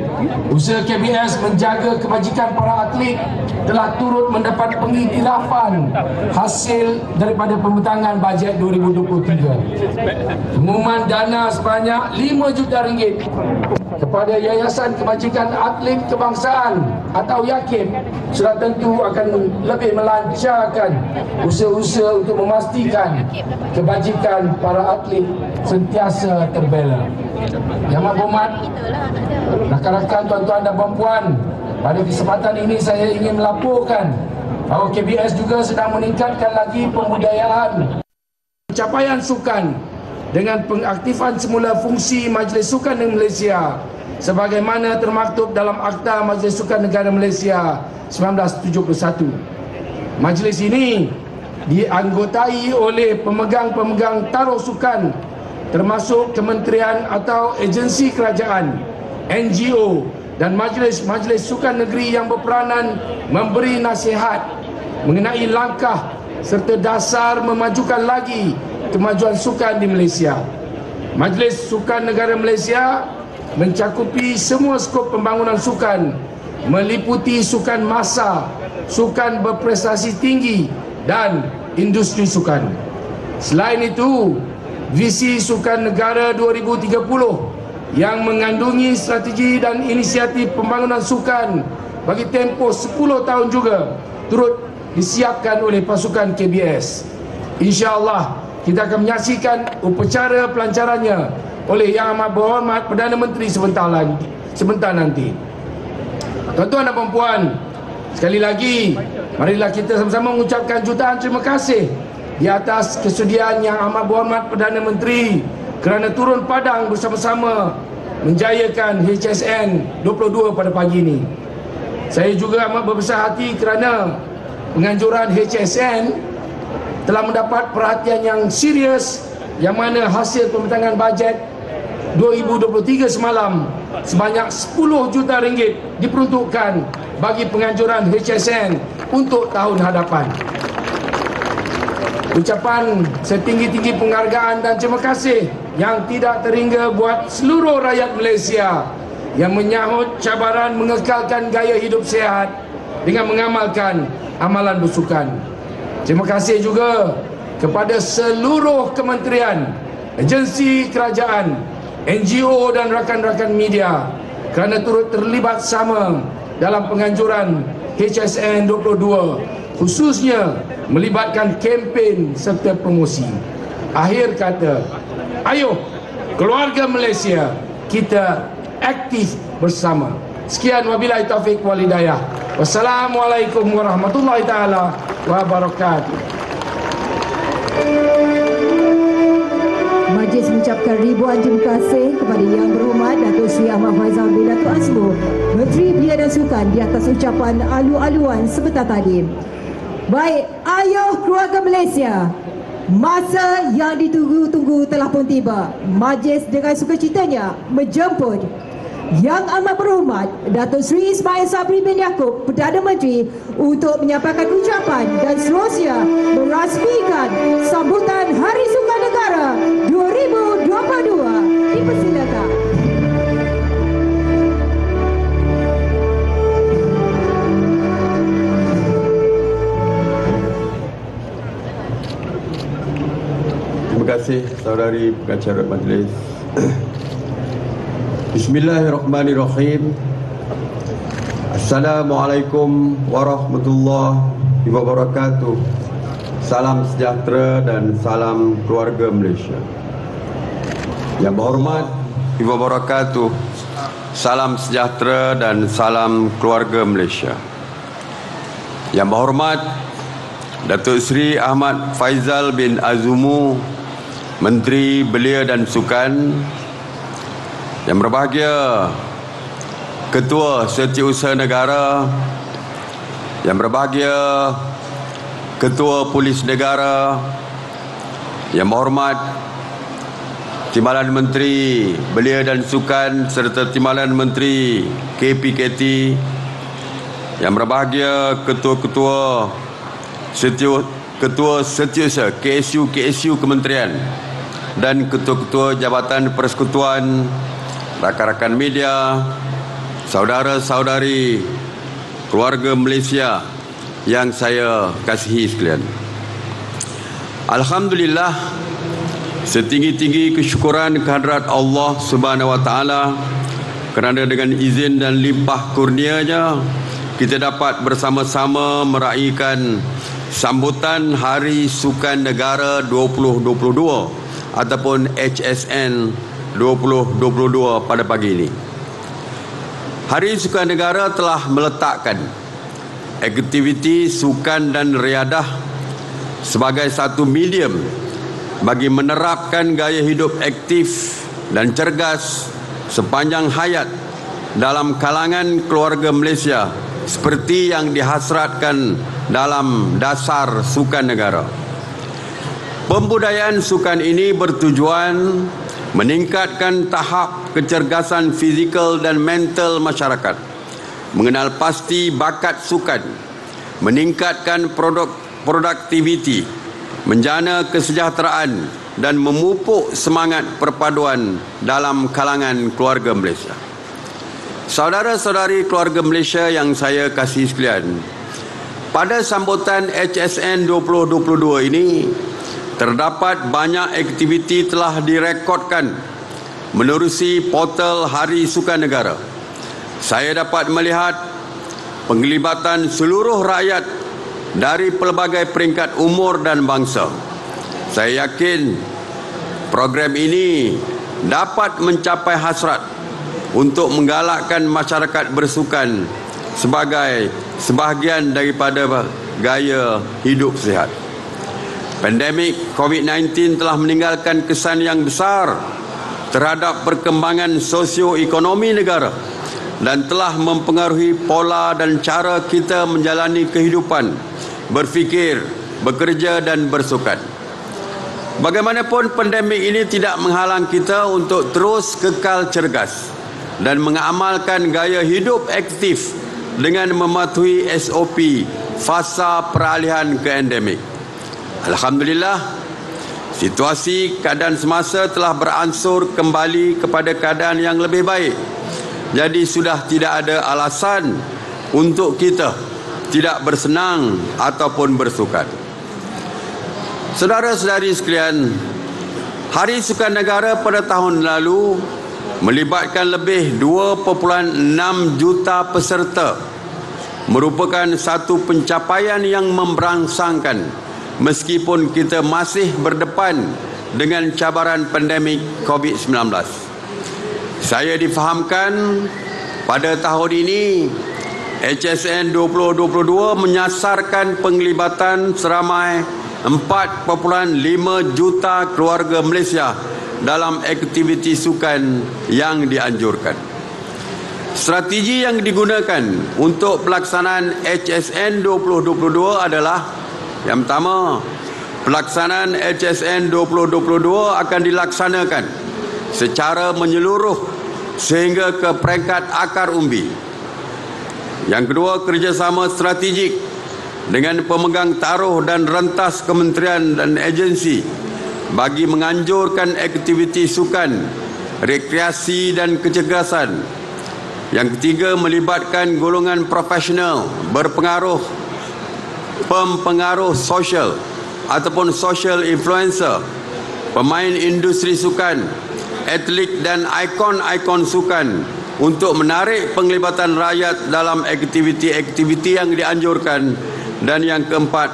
[SPEAKER 3] usaha KBS menjaga kebajikan para atlet telah turut mendapat pengiktirafan hasil daripada pembentangan bajet 2023. Pengumuman dana sebanyak 5 juta ringgit kepada Yayasan Kebajikan Atlet Kebangsaan atau YAKIB sudah tentu akan lebih melancarkan usaha-usaha untuk memastikan kebajikan para atlet sentiasa terbela. Yang Amat Berhormat, rakan-rakan, tuan-tuan dan puan-puan, pada kesempatan ini saya ingin melaporkan bahawa KBS juga sedang meningkatkan lagi pembudayaan pencapaian sukan dengan pengaktifan semula fungsi Majlis Sukan Negara Malaysia sebagaimana termaktub dalam Akta Majlis Sukan Negara Malaysia 1971. Majlis ini dianggotai oleh pemegang-pemegang taruh sukan termasuk kementerian atau agensi kerajaan, NGO dan majlis-majlis sukan negeri yang berperanan memberi nasihat mengenai langkah serta dasar memajukan lagi kemajuan sukan di Malaysia. Majlis Sukan Negara Malaysia mencakupi semua skop pembangunan sukan, meliputi sukan massa, sukan berprestasi tinggi dan industri sukan. Selain itu, Visi Sukan Negara 2030 yang mengandungi strategi dan inisiatif pembangunan sukan bagi tempoh 10 tahun juga turut disiapkan oleh pasukan KBS. InsyaAllah kita akan menyaksikan upacara pelancarannya oleh Yang Amat Berhormat Perdana Menteri sebentar nanti. Tuan-tuan dan puan-puan, sekali lagi marilah kita sama-sama mengucapkan jutaan terima kasih di atas kesediaan Yang Amat Berhormat Perdana Menteri kerana turun padang bersama-sama menjayakan HSN 22 pada pagi ini. Saya juga amat berbesar hati kerana penganjuran HSN telah mendapat perhatian yang serius, yang mana hasil pembentangan bajet 2023 semalam sebanyak 10 juta ringgit diperuntukkan bagi penganjuran HSN untuk tahun hadapan. Ucapan setinggi-tinggi penghargaan dan terima kasih yang tidak terhingga buat seluruh rakyat Malaysia yang menyahut cabaran mengekalkan gaya hidup sihat dengan mengamalkan amalan bersukan. Terima kasih juga kepada seluruh kementerian, agensi kerajaan, NGO dan rakan-rakan media kerana turut terlibat sama dalam penganjuran HSN 22, khususnya melibatkan kempen serta promosi. Akhir kata, ayo keluarga Malaysia, kita aktif bersama. Sekian, wabillahi taufik wal hidayah. Wassalamualaikum warahmatullahi taala wabarakatuh.
[SPEAKER 2] Majlis mengucapkan ribuan terima kasih kepada Yang Berhormat Datuk Seri Ahmad Faizal bin Datuk Azmu, Menteri Belia dan Sukan, di atas ucapan alu-aluan sebentar tadi. Baik, ayo keluarga Malaysia, masa yang ditunggu-tunggu telah pun tiba. Majlis dengan sukacitanya menjemput Yang Amat Berhormat Datuk Seri Ismail Sabri bin Yaakob, Perdana Menteri, untuk menyampaikan ucapan dan seterusnya merasmikan sambutan Hari Sukan Negara 2022. Dipersilakan.
[SPEAKER 13] Terima kasih saudari pengacara majlis. Bismillahirrahmanirrahim. Assalamualaikum warahmatullahi wabarakatuh. Salam sejahtera dan salam keluarga Malaysia. Yang berhormat Ibu wabarakatuh. Salam sejahtera dan salam keluarga Malaysia. Yang berhormat Datuk Seri Ahmad Faizal bin Azmu, Menteri Belia dan Sukan. Yang berbahagia Ketua Setiausaha Negara, yang berbahagia Ketua Polis Negara, yang berhormat Timbalan Menteri Belia dan Sukan serta Timbalan Menteri KPKT, yang berbahagia Ketua-Ketua Setiausaha KSU Kementerian dan Ketua-Ketua Jabatan Persekutuan, rakan-rakan media, saudara-saudari keluarga Malaysia yang saya kasihi sekalian. Alhamdulillah, setinggi-tinggi kesyukuran kehadrat Allah Subhanahu Wa Taala kerana dengan izin dan limpah kurnia-Nya kita dapat bersama-sama meraihkan sambutan Hari Sukan Negara 2022 ataupun HSN 2022 pada pagi ini. Hari Sukan Negara telah meletakkan aktiviti sukan dan riadah sebagai satu medium bagi menerapkan gaya hidup aktif dan cergas sepanjang hayat dalam kalangan keluarga Malaysia seperti yang dihasratkan dalam dasar Sukan Negara. Pembudayaan sukan ini bertujuan meningkatkan tahap kecergasan fizikal dan mental masyarakat, mengenal pasti bakat sukan, meningkatkan produktiviti, menjana kesejahteraan dan memupuk semangat perpaduan dalam kalangan keluarga Malaysia. Saudara-saudari keluarga Malaysia yang saya kasihi sekalian, pada sambutan HSN 2022 ini terdapat banyak aktiviti telah direkodkan menerusi portal Hari Sukan Negara. Saya dapat melihat penglibatan seluruh rakyat dari pelbagai peringkat umur dan bangsa. Saya yakin program ini dapat mencapai hasrat untuk menggalakkan masyarakat bersukan sebagai sebahagian daripada gaya hidup sihat. Pandemik COVID-19 telah meninggalkan kesan yang besar terhadap perkembangan sosio-ekonomi negara dan telah mempengaruhi pola dan cara kita menjalani kehidupan, berfikir, bekerja dan bersukan. Bagaimanapun, pandemik ini tidak menghalang kita untuk terus kekal cergas dan mengamalkan gaya hidup aktif dengan mematuhi SOP fasa peralihan ke endemik. Alhamdulillah, situasi keadaan semasa telah beransur kembali kepada keadaan yang lebih baik Jadi sudah tidak ada alasan untuk kita tidak bersenang ataupun bersukan. Saudara-saudari sekalian, Hari Sukan Negara pada tahun lalu melibatkan lebih 2.6 juta peserta, merupakan satu pencapaian yang memberangsangkan meskipun kita masih berdepan dengan cabaran pandemik COVID-19. Saya difahamkan pada tahun ini HSN 2022 menyasarkan penglibatan seramai 4.5 juta keluarga Malaysia dalam aktiviti sukan yang dianjurkan. Strategi yang digunakan untuk pelaksanaan HSN 2022 adalah yang pertama, pelaksanaan HSN 2022 akan dilaksanakan secara menyeluruh sehingga ke peringkat akar umbi. Yang kedua, kerjasama strategik dengan pemegang taruh dan rentas kementerian dan agensi bagi menganjurkan aktiviti sukan, rekreasi dan kecergasan. Yang ketiga, melibatkan golongan profesional berpengaruh, pempengaruh sosial ataupun social influencer, pemain industri sukan, atlet dan ikon-ikon sukan untuk menarik penglibatan rakyat dalam aktiviti-aktiviti yang dianjurkan. Dan yang keempat,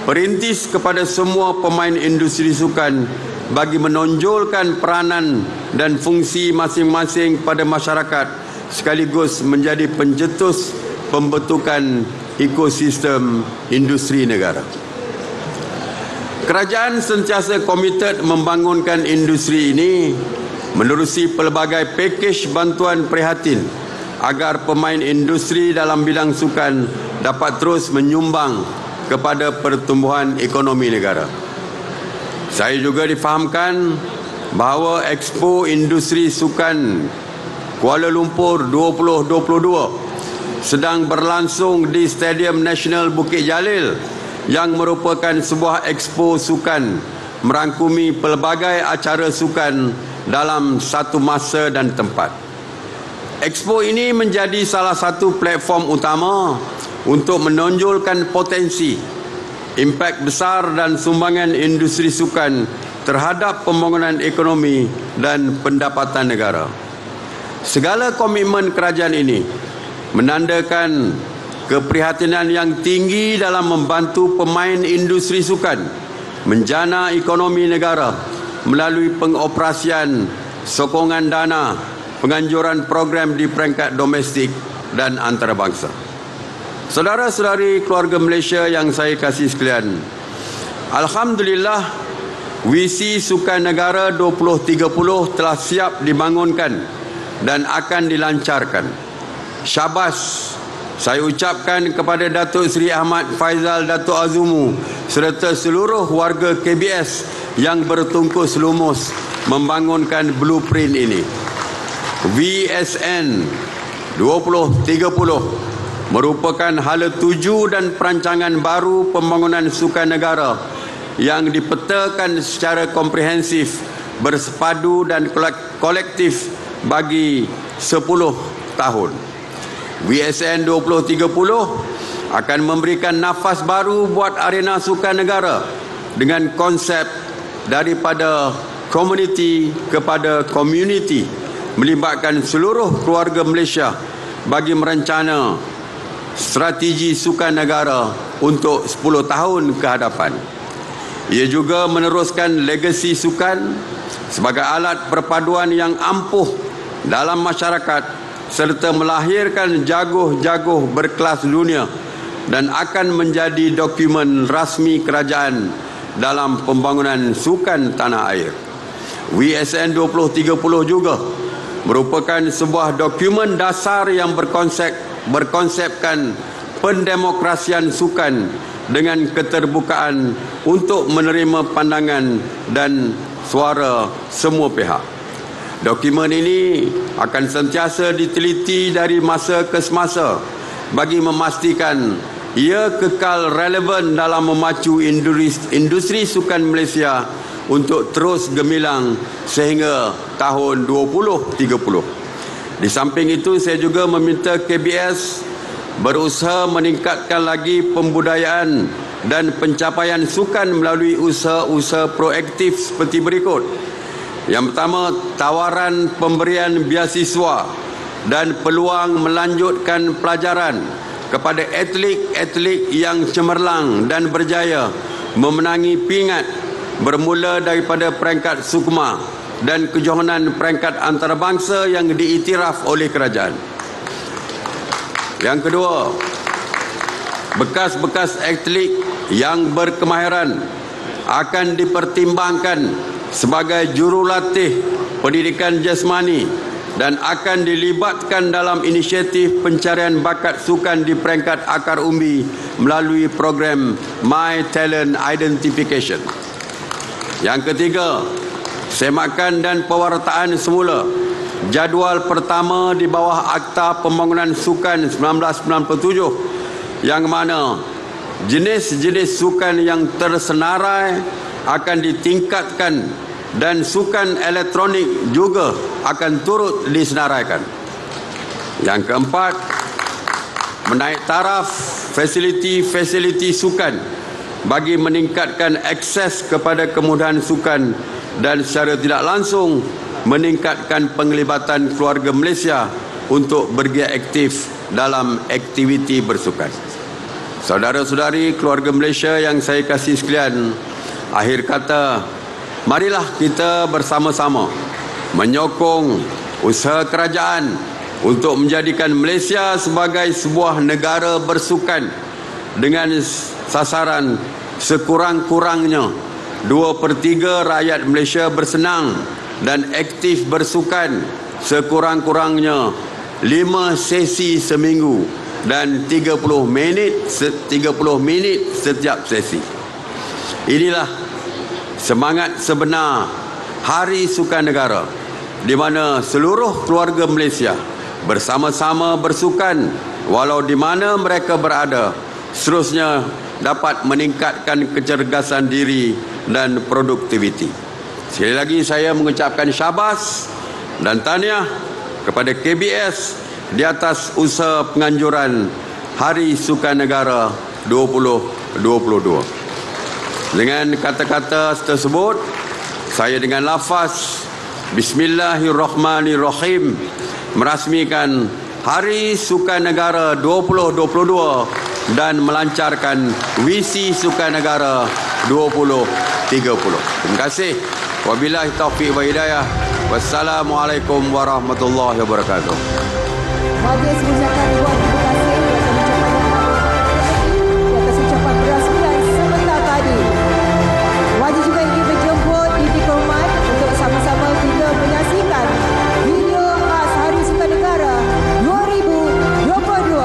[SPEAKER 13] perintis kepada semua pemain industri sukan bagi menonjolkan peranan dan fungsi masing-masing pada masyarakat sekaligus menjadi pencetus pembentukan ekosistem industri negara. Kerajaan sentiasa komited membangunkan industri ini menerusi pelbagai pakej bantuan prihatin agar pemain industri dalam bidang sukan dapat terus menyumbang kepada pertumbuhan ekonomi negara. Saya juga difahamkan bahawa Expo Industri Sukan Kuala Lumpur 2022 sedang berlangsung di Stadium Nasional Bukit Jalil yang merupakan sebuah expo sukan merangkumi pelbagai acara sukan dalam satu masa dan tempat. Expo ini menjadi salah satu platform utama untuk menonjolkan potensi, impak besar dan sumbangan industri sukan terhadap pembangunan ekonomi dan pendapatan negara. Segala komitmen kerajaan ini menandakan keprihatinan yang tinggi dalam membantu pemain industri sukan menjana ekonomi negara melalui pengoperasian, sokongan dana, penganjuran program di peringkat domestik dan antarabangsa. Saudara-saudari keluarga Malaysia yang saya kasih sekalian, alhamdulillah Visi Sukan Negara 2030 telah siap dibangunkan dan akan dilancarkan. Syabas saya ucapkan kepada Datuk Seri Ahmad Faizal Datuk Azumu serta seluruh warga KBS yang bertungkus lumus membangunkan blueprint ini. VSN 2030 merupakan hala tuju dan perancangan baru pembangunan sukan negara yang dipetakan secara komprehensif, bersepadu dan kolektif bagi 10 tahun. VSN 2030 akan memberikan nafas baru buat arena sukan negara dengan konsep daripada community kepada community, melibatkan seluruh keluarga Malaysia bagi merencana strategi sukan negara untuk 10 tahun ke hadapan. Ia juga meneruskan legasi sukan sebagai alat perpaduan yang ampuh dalam masyarakat serta melahirkan jaguh-jaguh berkelas dunia dan akan menjadi dokumen rasmi kerajaan dalam pembangunan sukan tanah air. VSN 2030 juga merupakan sebuah dokumen dasar yang berkonsepkan pendemokrasian sukan dengan keterbukaan untuk menerima pandangan dan suara semua pihak. Dokumen ini akan sentiasa diteliti dari masa ke semasa bagi memastikan ia kekal relevan dalam memacu industri sukan Malaysia untuk terus gemilang sehingga tahun 2030. Di samping itu, saya juga meminta KBS berusaha meningkatkan lagi pembudayaan dan pencapaian sukan melalui usaha-usaha proaktif seperti berikut. Yang pertama, tawaran pemberian beasiswa dan peluang melanjutkan pelajaran kepada atlet-atlet yang cemerlang dan berjaya memenangi pingat bermula daripada peringkat sukma dan kejohanan peringkat antarabangsa yang diiktiraf oleh kerajaan. Yang kedua, bekas-bekas atlet yang berkemahiran akan dipertimbangkan sebagai jurulatih pendidikan jasmani dan akan dilibatkan dalam inisiatif pencarian bakat sukan di peringkat akar umbi melalui program My Talent Identification. Yang ketiga, semakan dan pewartaan semula jadual pertama di bawah Akta Pembangunan Sukan 1997 yang mana jenis-jenis sukan yang tersenarai akan ditingkatkan dan sukan elektronik juga akan turut disenaraikan. Yang keempat, menaik taraf fasiliti-fasiliti sukan bagi meningkatkan akses kepada kemudahan sukan dan secara tidak langsung meningkatkan penglibatan keluarga Malaysia untuk bergiat aktif dalam aktiviti bersukan. Saudara-saudari keluarga Malaysia yang saya kasih sekalian, akhir kata, marilah kita bersama-sama menyokong usaha kerajaan untuk menjadikan Malaysia sebagai sebuah negara bersukan dengan sasaran sekurang-kurangnya 2/3 rakyat Malaysia bersenang dan aktif bersukan, sekurang-kurangnya 5 sesi seminggu dan 30 minit setiap sesi. Inilah semangat sebenar Hari Sukan Negara, di mana seluruh keluarga Malaysia bersama-sama bersukan walau di mana mereka berada, seterusnya dapat meningkatkan kecergasan diri dan produktiviti. Sekali lagi saya mengucapkan syabas dan tahniah kepada KBS di atas usaha penganjuran Hari Sukan Negara 2022. Dengan kata-kata tersebut, saya dengan lafaz Bismillahirrahmanirrahim merasmikan Hari Sukan Negara 2022 dan melancarkan Visi Sukan Negara 2030. Terima kasih. Wabillahi taufiq wa hidayah. Wassalamualaikum warahmatullahi wabarakatuh.
[SPEAKER 2] Majlis mengucapkan ribuan terima kasih di atas ucapan berasmian sebentar tadi. Majlis juga ingin menjemput Didi Korman untuk sama-sama kita menyaksikan video khas Hari Sukan Negara 2022.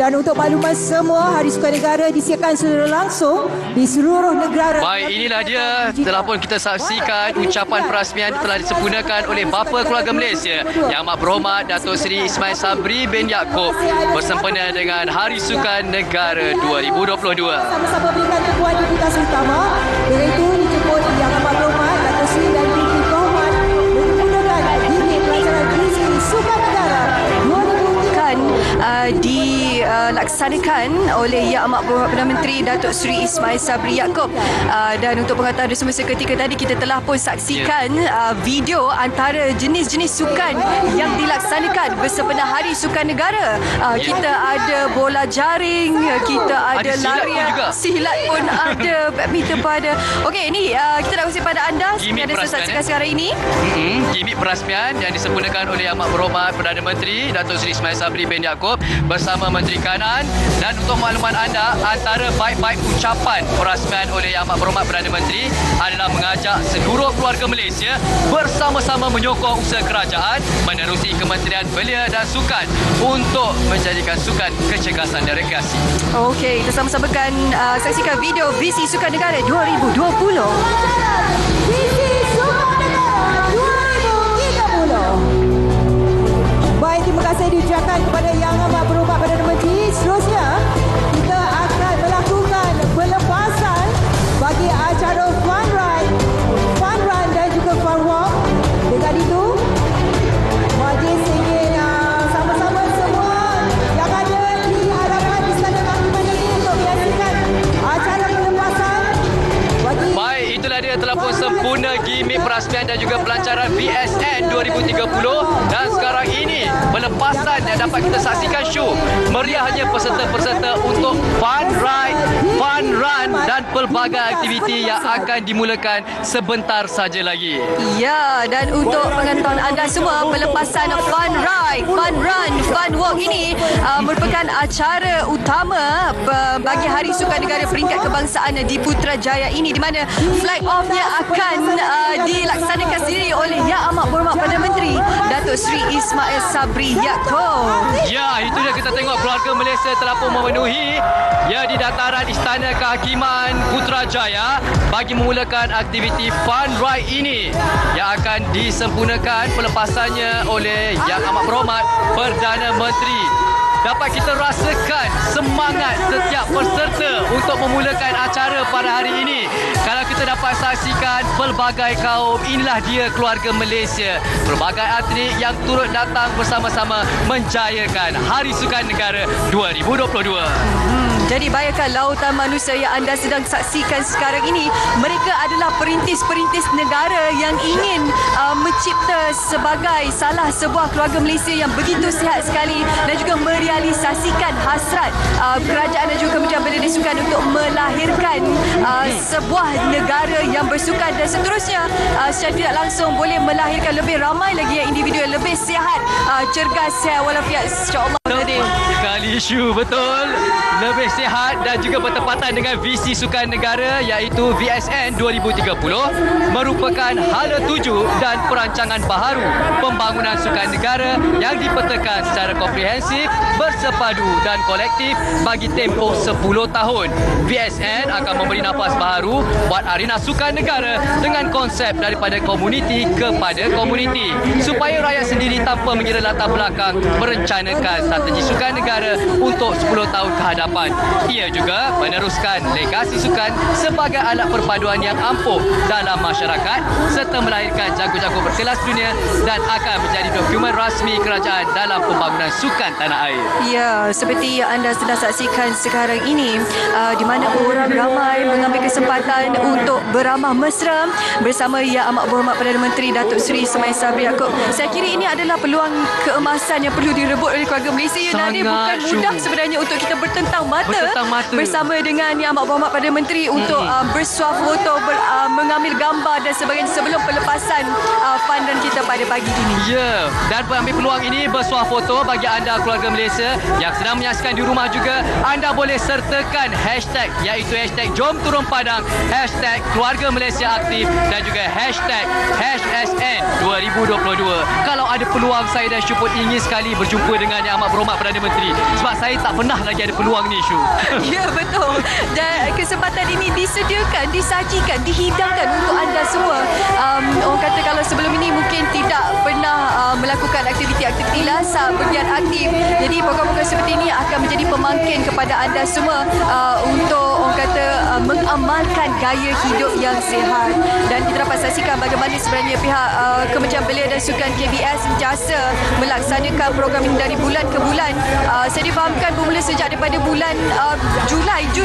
[SPEAKER 2] Dan untuk makluman semua, Hari Sukan Negara disiarkan secara langsung di seluruh negara.
[SPEAKER 14] Baik, inilah dia telah pun kita saksikan ucapan perasmian telah disempurnakan oleh Bapa Keluarga Malaysia Yang Amat Berhormat Datuk Seri Ismail Sabri bin Yaakob bersempena dengan Hari Sukan Negara 2022.
[SPEAKER 2] Sama-sama berikan teguhan deputasi utama. Dengan itu dijemput Yang Amat Berhormat Datuk Seri dan Didi Korman mempergunakan diri pelajaran Visi Sukan Negara 2030
[SPEAKER 15] di dilaksanakan oleh Yang Amat Berhormat Perdana Menteri Datuk Seri Ismail Sabri Yaakob. Dan untuk pengetahuan anda semua, seketika tadi kita telah pun saksikan video antara jenis-jenis sukan yang dilaksanakan bersempena Hari Sukan Negara. Kita ada bola jaring, kita ada larian, silat pun ada, badminton pun ada. Okey, ini kita nak kongsi pada anda yang ada saksikan sekarang ini.
[SPEAKER 14] Gimik perasmian yang disempurnakan oleh Yang Amat Berhormat Perdana Menteri Datuk Seri Ismail Sabri bin Yaakob bersama Menteri Kanan. Dan untuk makluman anda, antara baik-baik ucapan perasmian oleh Yang Amat Berhormat Perdana Menteri adalah mengajak seluruh keluarga Malaysia bersama-sama menyokong usaha kerajaan menerusi Kementerian Belia dan Sukan untuk menjadikan sukan kecergasan dan rekreasi.
[SPEAKER 15] Okey, kita sama-samakan saksikan video Visi Sukan Negara 2020.
[SPEAKER 2] Visi Sukan Negara 2030. Baik, terima kasih diucapkan kepada Yang Amat Berhormat Perdana Menteri. Seterusnya, kita akan melakukan pelepasan bagi acara Fun Run dan juga Fun Walk. Dengan itu, majlis ingin sama-sama semua yang ada di hadapan Istana Kehakiman ini untuk menyaksikan acara pelepasan bagi...
[SPEAKER 14] Baik, itulah dia telah pun sempurna gimik perasmian dan juga pelancaran VSN 2030. Dan sekarang ini pelepasan yang dapat kita saksikan show meriahnya peserta-peserta untuk Fun Ride, Fun Run dan pelbagai aktiviti yang akan dimulakan sebentar saja lagi.
[SPEAKER 15] Ya, dan untuk pengetahuan anda semua, pelepasan Fun Ride, Fun Run, Fun Walk ini merupakan acara utama bagi Hari Sukan Negara Peringkat Kebangsaan di Putrajaya ini, di mana flag off-nya akan dilaksanakan sendiri oleh Yang Amat Berhormat Perdana Menteri Datuk Seri Ismail Sabri Yaakob.
[SPEAKER 14] Ya, itu dia, kita tengok keluarga Malaysia telah pun memenuhi di dataran Istana Kehakiman Putrajaya bagi memulakan aktiviti Fun Ride ini yang akan disempurnakan pelepasannya oleh Yang Amat Berhormat Perdana Menteri. Dapat kita rasakan semangat setiap peserta untuk memulakan acara pada hari ini. Kalau kita dapat saksikan pelbagai kaum, inilah dia keluarga Malaysia. Pelbagai atlet yang turut datang bersama-sama menjayakan Hari Sukan Negara 2022.
[SPEAKER 15] Jadi bayangkan lautan manusia yang anda sedang saksikan sekarang ini. Mereka adalah perintis-perintis negara yang ingin mencipta sebagai salah sebuah keluarga Malaysia yang begitu sihat sekali dan juga merealisasikan hasrat kerajaan dan juga Kementerian Belia dan Sukan untuk melahirkan sebuah negara yang bersukan dan seterusnya secara tidak langsung boleh melahirkan lebih ramai lagi yang individu yang lebih sihat, cergas, sihat walafiat, insya-Allah.
[SPEAKER 14] Sekali isu betul, lebih sihat dan juga bertepatan dengan visi sukan negara iaitu VSN 2030 merupakan hala tuju dan perancangan baharu pembangunan sukan negara yang dipetakan secara komprehensif, bersepadu dan kolektif bagi tempoh 10 tahun. VSN akan memberi nafas baharu buat arena sukan negara dengan konsep daripada komuniti kepada komuniti supaya rakyat sendiri tanpa mengira latar belakang merencanakan strategi sukan negara untuk 10 tahun ke hadapan. Ia juga meneruskan legasi sukan sebagai alat perpaduan yang ampuh dalam masyarakat serta melahirkan jago-jago berkelas dunia dan akan menjadi dokumen rasmi kerajaan dalam pembangunan sukan tanah air.
[SPEAKER 15] Ya, seperti yang anda sedang saksikan sekarang ini, di mana orang ramai mengambil kesempatan untuk beramah mesra bersama Yang Amat Berhormat Perdana Menteri Datuk Seri Ismail Sabri Yaakob. Saya kira ini adalah peluang keemasan yang perlu direbut oleh keluarga Malaysia. Nadia, bukan mudah sebenarnya untuk kita bertentang mata bersama dengan Yang Amat Berhormat Perdana Menteri untuk bersuah foto, mengambil gambar dan sebagainya sebelum pelepasan fun run kita pada pagi ini.
[SPEAKER 14] Ya, dan mengambil peluang ini bersuah foto bagi anda keluarga Malaysia yang sedang menyaksikan di rumah juga, anda boleh sertakan hashtag iaitu hashtag Jom Turun Padang, hashtag Keluarga Malaysia Aktif dan juga hashtag HSN 2022. Kalau ada peluang, saya dan Syu pun ingin sekali berjumpa dengan Yang Amat Berhormat Perdana Menteri sebab saya tak pernah lagi ada peluang ni, Syu.
[SPEAKER 15] Ya, betul. Dan kesempatan ini disediakan, disajikan, dihidangkan untuk anda semua. Orang kata kalau sebelum ini mungkin tidak pernah melakukan aktiviti-aktiviti lasak, bergiat aktif. Jadi program-program seperti ini akan menjadi pemangkin kepada anda semua untuk orang kata mengamalkan gaya hidup yang sihat. Dan kita dapat saksikan bagaimana sebenarnya pihak Kementerian Belia dan Sukan KBS sentiasa melaksanakan program ini dari bulan ke bulan. Saya difahamkan bermula sejak daripada bulan Jun lagi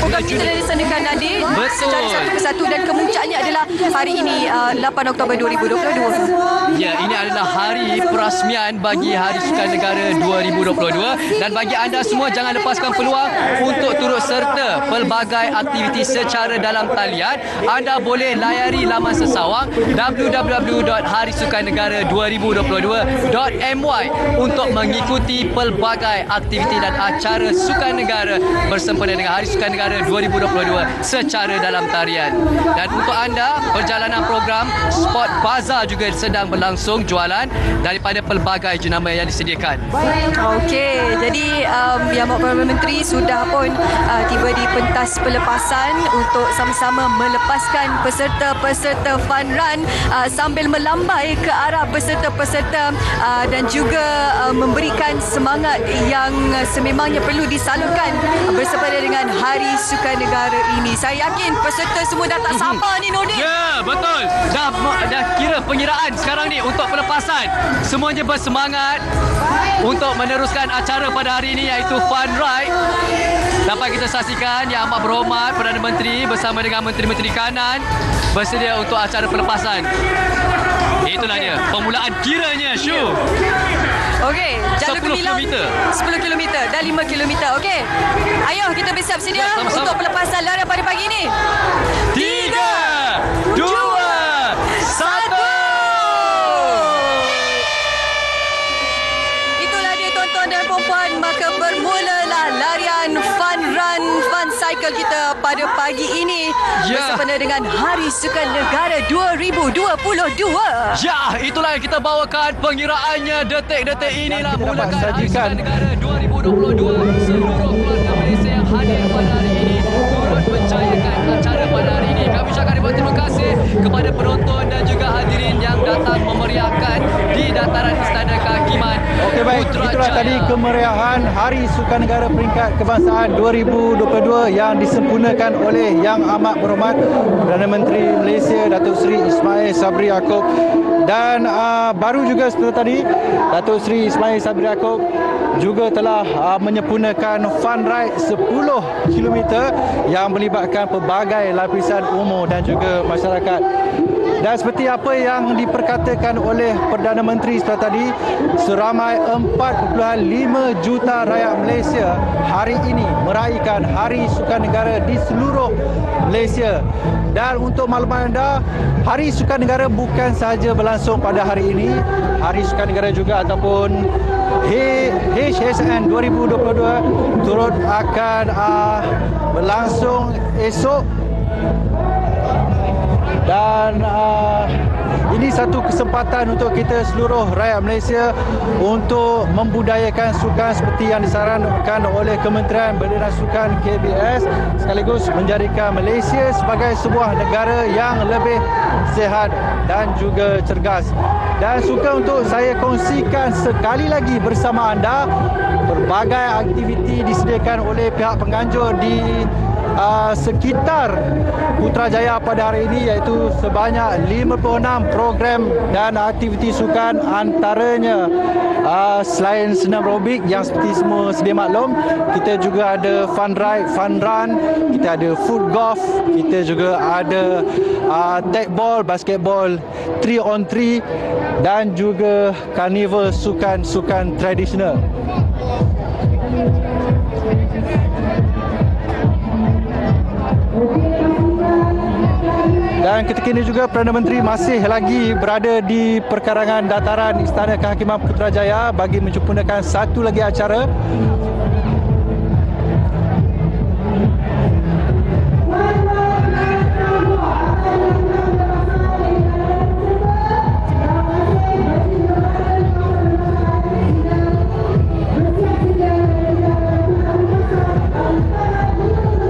[SPEAKER 15] program kita dilaksanakan Nadir secara satu persatu, dan kemuncaknya adalah hari ini 8 Oktober 2022.
[SPEAKER 14] Ya, ini adalah hari perasmian bagi Hari Sukan Negara 2022, dan bagi anda semua jangan lepaskan peluang untuk turut serta pelbagai aktiviti secara dalam talian. Anda boleh layari laman sesawang www.harisukannegara2022.my untuk mengikuti pelbagai aktiviti dan acara sukan negara bersempena dengan Hari Sukan Negara 2022 secara dalam tarian. Dan untuk anda, perjalanan program Sport Bazaar juga sedang berlangsung, jualan daripada pelbagai jenama yang disediakan.
[SPEAKER 15] Okey, jadi Yang Perdana Menteri sudah pun tiba di pentas pelepasan untuk sama-sama melepaskan peserta-peserta fun run sambil melambai ke arah peserta-peserta dan juga memberikan semangat yang sememangnya perlu disalurkan bersempena dengan Hari Sukan Negara ini. Saya yakin peserta semua dah tak sabar ni, Nordin.
[SPEAKER 14] Ya, betul. Dah kira pengiraan sekarang ni untuk pelepasan. Semuanya bersemangat untuk meneruskan acara pada hari ini, iaitu Fun Ride. Dapat kita saksikan Yang Amat Berhormat Perdana Menteri bersama dengan Menteri-Menteri Kanan bersedia untuk acara pelepasan. Itulah dia permulaan kiranya, Syu.
[SPEAKER 15] Okey, jalur
[SPEAKER 14] 10
[SPEAKER 15] gemilang
[SPEAKER 14] kilometer.
[SPEAKER 15] 10 km dan 5 km. Okey. Ayo kita bersiap sedia untuk pelepasan larian pada pagi ini.
[SPEAKER 14] 3, 2, 1.
[SPEAKER 15] Itulah dia tuan-tuan dan puan-puan, maka bermulalah larian fun run fun cycle kita pada pagi ini bersempena dengan Hari Sukan Negara 2022.
[SPEAKER 14] Ya, itulah yang kita bawakan pengiraannya detik-detik inilah mulakan Hari Sukan Negara 2022. Seluruh keluarga Malaysia yang hadir pada hari ini turut menjayakan acara pada hari ini. Kami ucapkan ribuan terima kasih kepada penonton dan juga hadirin yang datang memeriahkan di dataran Istana Kehakiman.
[SPEAKER 1] Okey, baik, itulah tadi kemeriahan Hari Sukan Negara Peringkat Kebangsaan 2022 yang disempurnakan oleh Yang Amat Berhormat Perdana Menteri Malaysia Datuk Seri Ismail Sabri Yaakob. Dan baru juga setelah tadi Datuk Seri Ismail Sabri Yaakob juga telah menyempurnakan fun ride 10 km yang melibatkan pelbagai lapisan umur dan juga masyarakat. Dan seperti apa yang diperkatakan oleh Perdana Menteri setelah tadi, seramai 4.5 juta rakyat Malaysia hari ini meraihkan Hari Sukan Negara di seluruh Malaysia. Dan untuk makluman anda, Hari Sukan Negara bukan sahaja berlangsung pada hari ini. Hari Sukan Negara juga ataupun HSN 2022 turut akan berlangsung esok. Dan ini satu kesempatan untuk kita seluruh rakyat Malaysia untuk membudayakan sukan seperti yang disarankan oleh Kementerian Belia dan Sukan KBS, sekaligus menjadikan Malaysia sebagai sebuah negara yang lebih sihat dan juga cergas. Dan suka untuk saya kongsikan sekali lagi bersama anda pelbagai aktiviti disediakan oleh pihak penganjur di sekitar Putrajaya pada hari ini, iaitu sebanyak 56 program dan aktiviti sukan. Antaranya selain senam aerobik yang seperti semua sedia maklum, kita juga ada fun ride, fun run, kita ada foot golf, kita juga ada tag ball, basketball 3-on-3 dan juga karnival sukan-sukan tradisional. Dan ketika ini juga Perdana Menteri masih lagi berada di perkarangan dataran Istana Kehakiman Putrajaya bagi menyempurnakan satu lagi acara.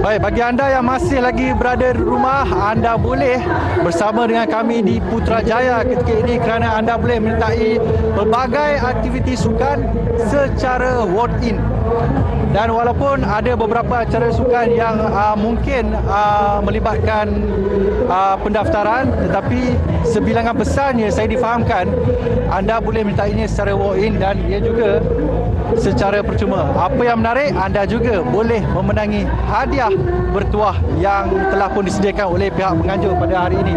[SPEAKER 1] Baik, bagi anda yang masih lagi berada di rumah, anda boleh bersama dengan kami di Putrajaya ketika ini kerana anda boleh menyertai pelbagai aktiviti sukan secara walk-in. Dan walaupun ada beberapa acara sukan yang mungkin melibatkan pendaftaran, tetapi sebilangan besarnya saya difahamkan anda boleh minta ini secara walk-in dan ia juga secara percuma. Apa yang menarik, anda juga boleh memenangi hadiah bertuah yang telah pun disediakan oleh pihak penganjur pada hari ini.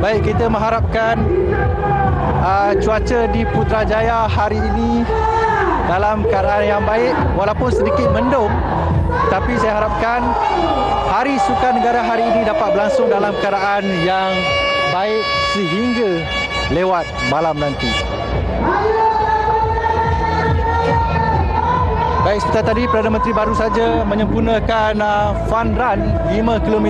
[SPEAKER 1] Baik, kita mengharapkan cuaca di Putrajaya hari ini dalam keadaan yang baik, walaupun sedikit mendung, tapi saya harapkan Hari Sukan Negara hari ini dapat berlangsung dalam keadaan yang baik sehingga lewat malam nanti. Baik, seperti tadi Perdana Menteri baru saja menyempurnakan fun run 5 km.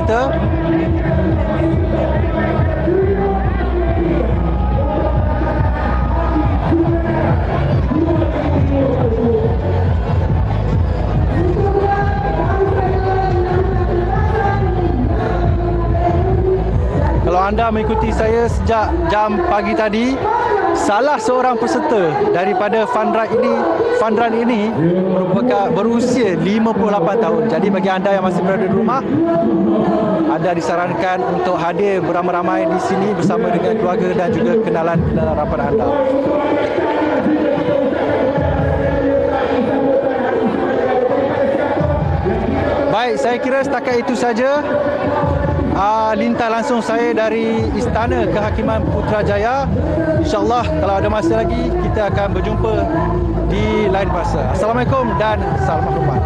[SPEAKER 1] Kalau anda mengikuti saya sejak jam pagi tadi, salah seorang peserta daripada fun run ini merupakan berusia 58 tahun. Jadi bagi anda yang masih berada di rumah, anda disarankan untuk hadir beramai-ramai di sini bersama dengan keluarga dan juga kenalan rapat anda. Baik, saya kira setakat itu saja lintas langsung saya dari Istana Kehakiman Putrajaya. InsyaAllah kalau ada masa lagi kita akan berjumpa di lain masa. Assalamualaikum dan salam hormat.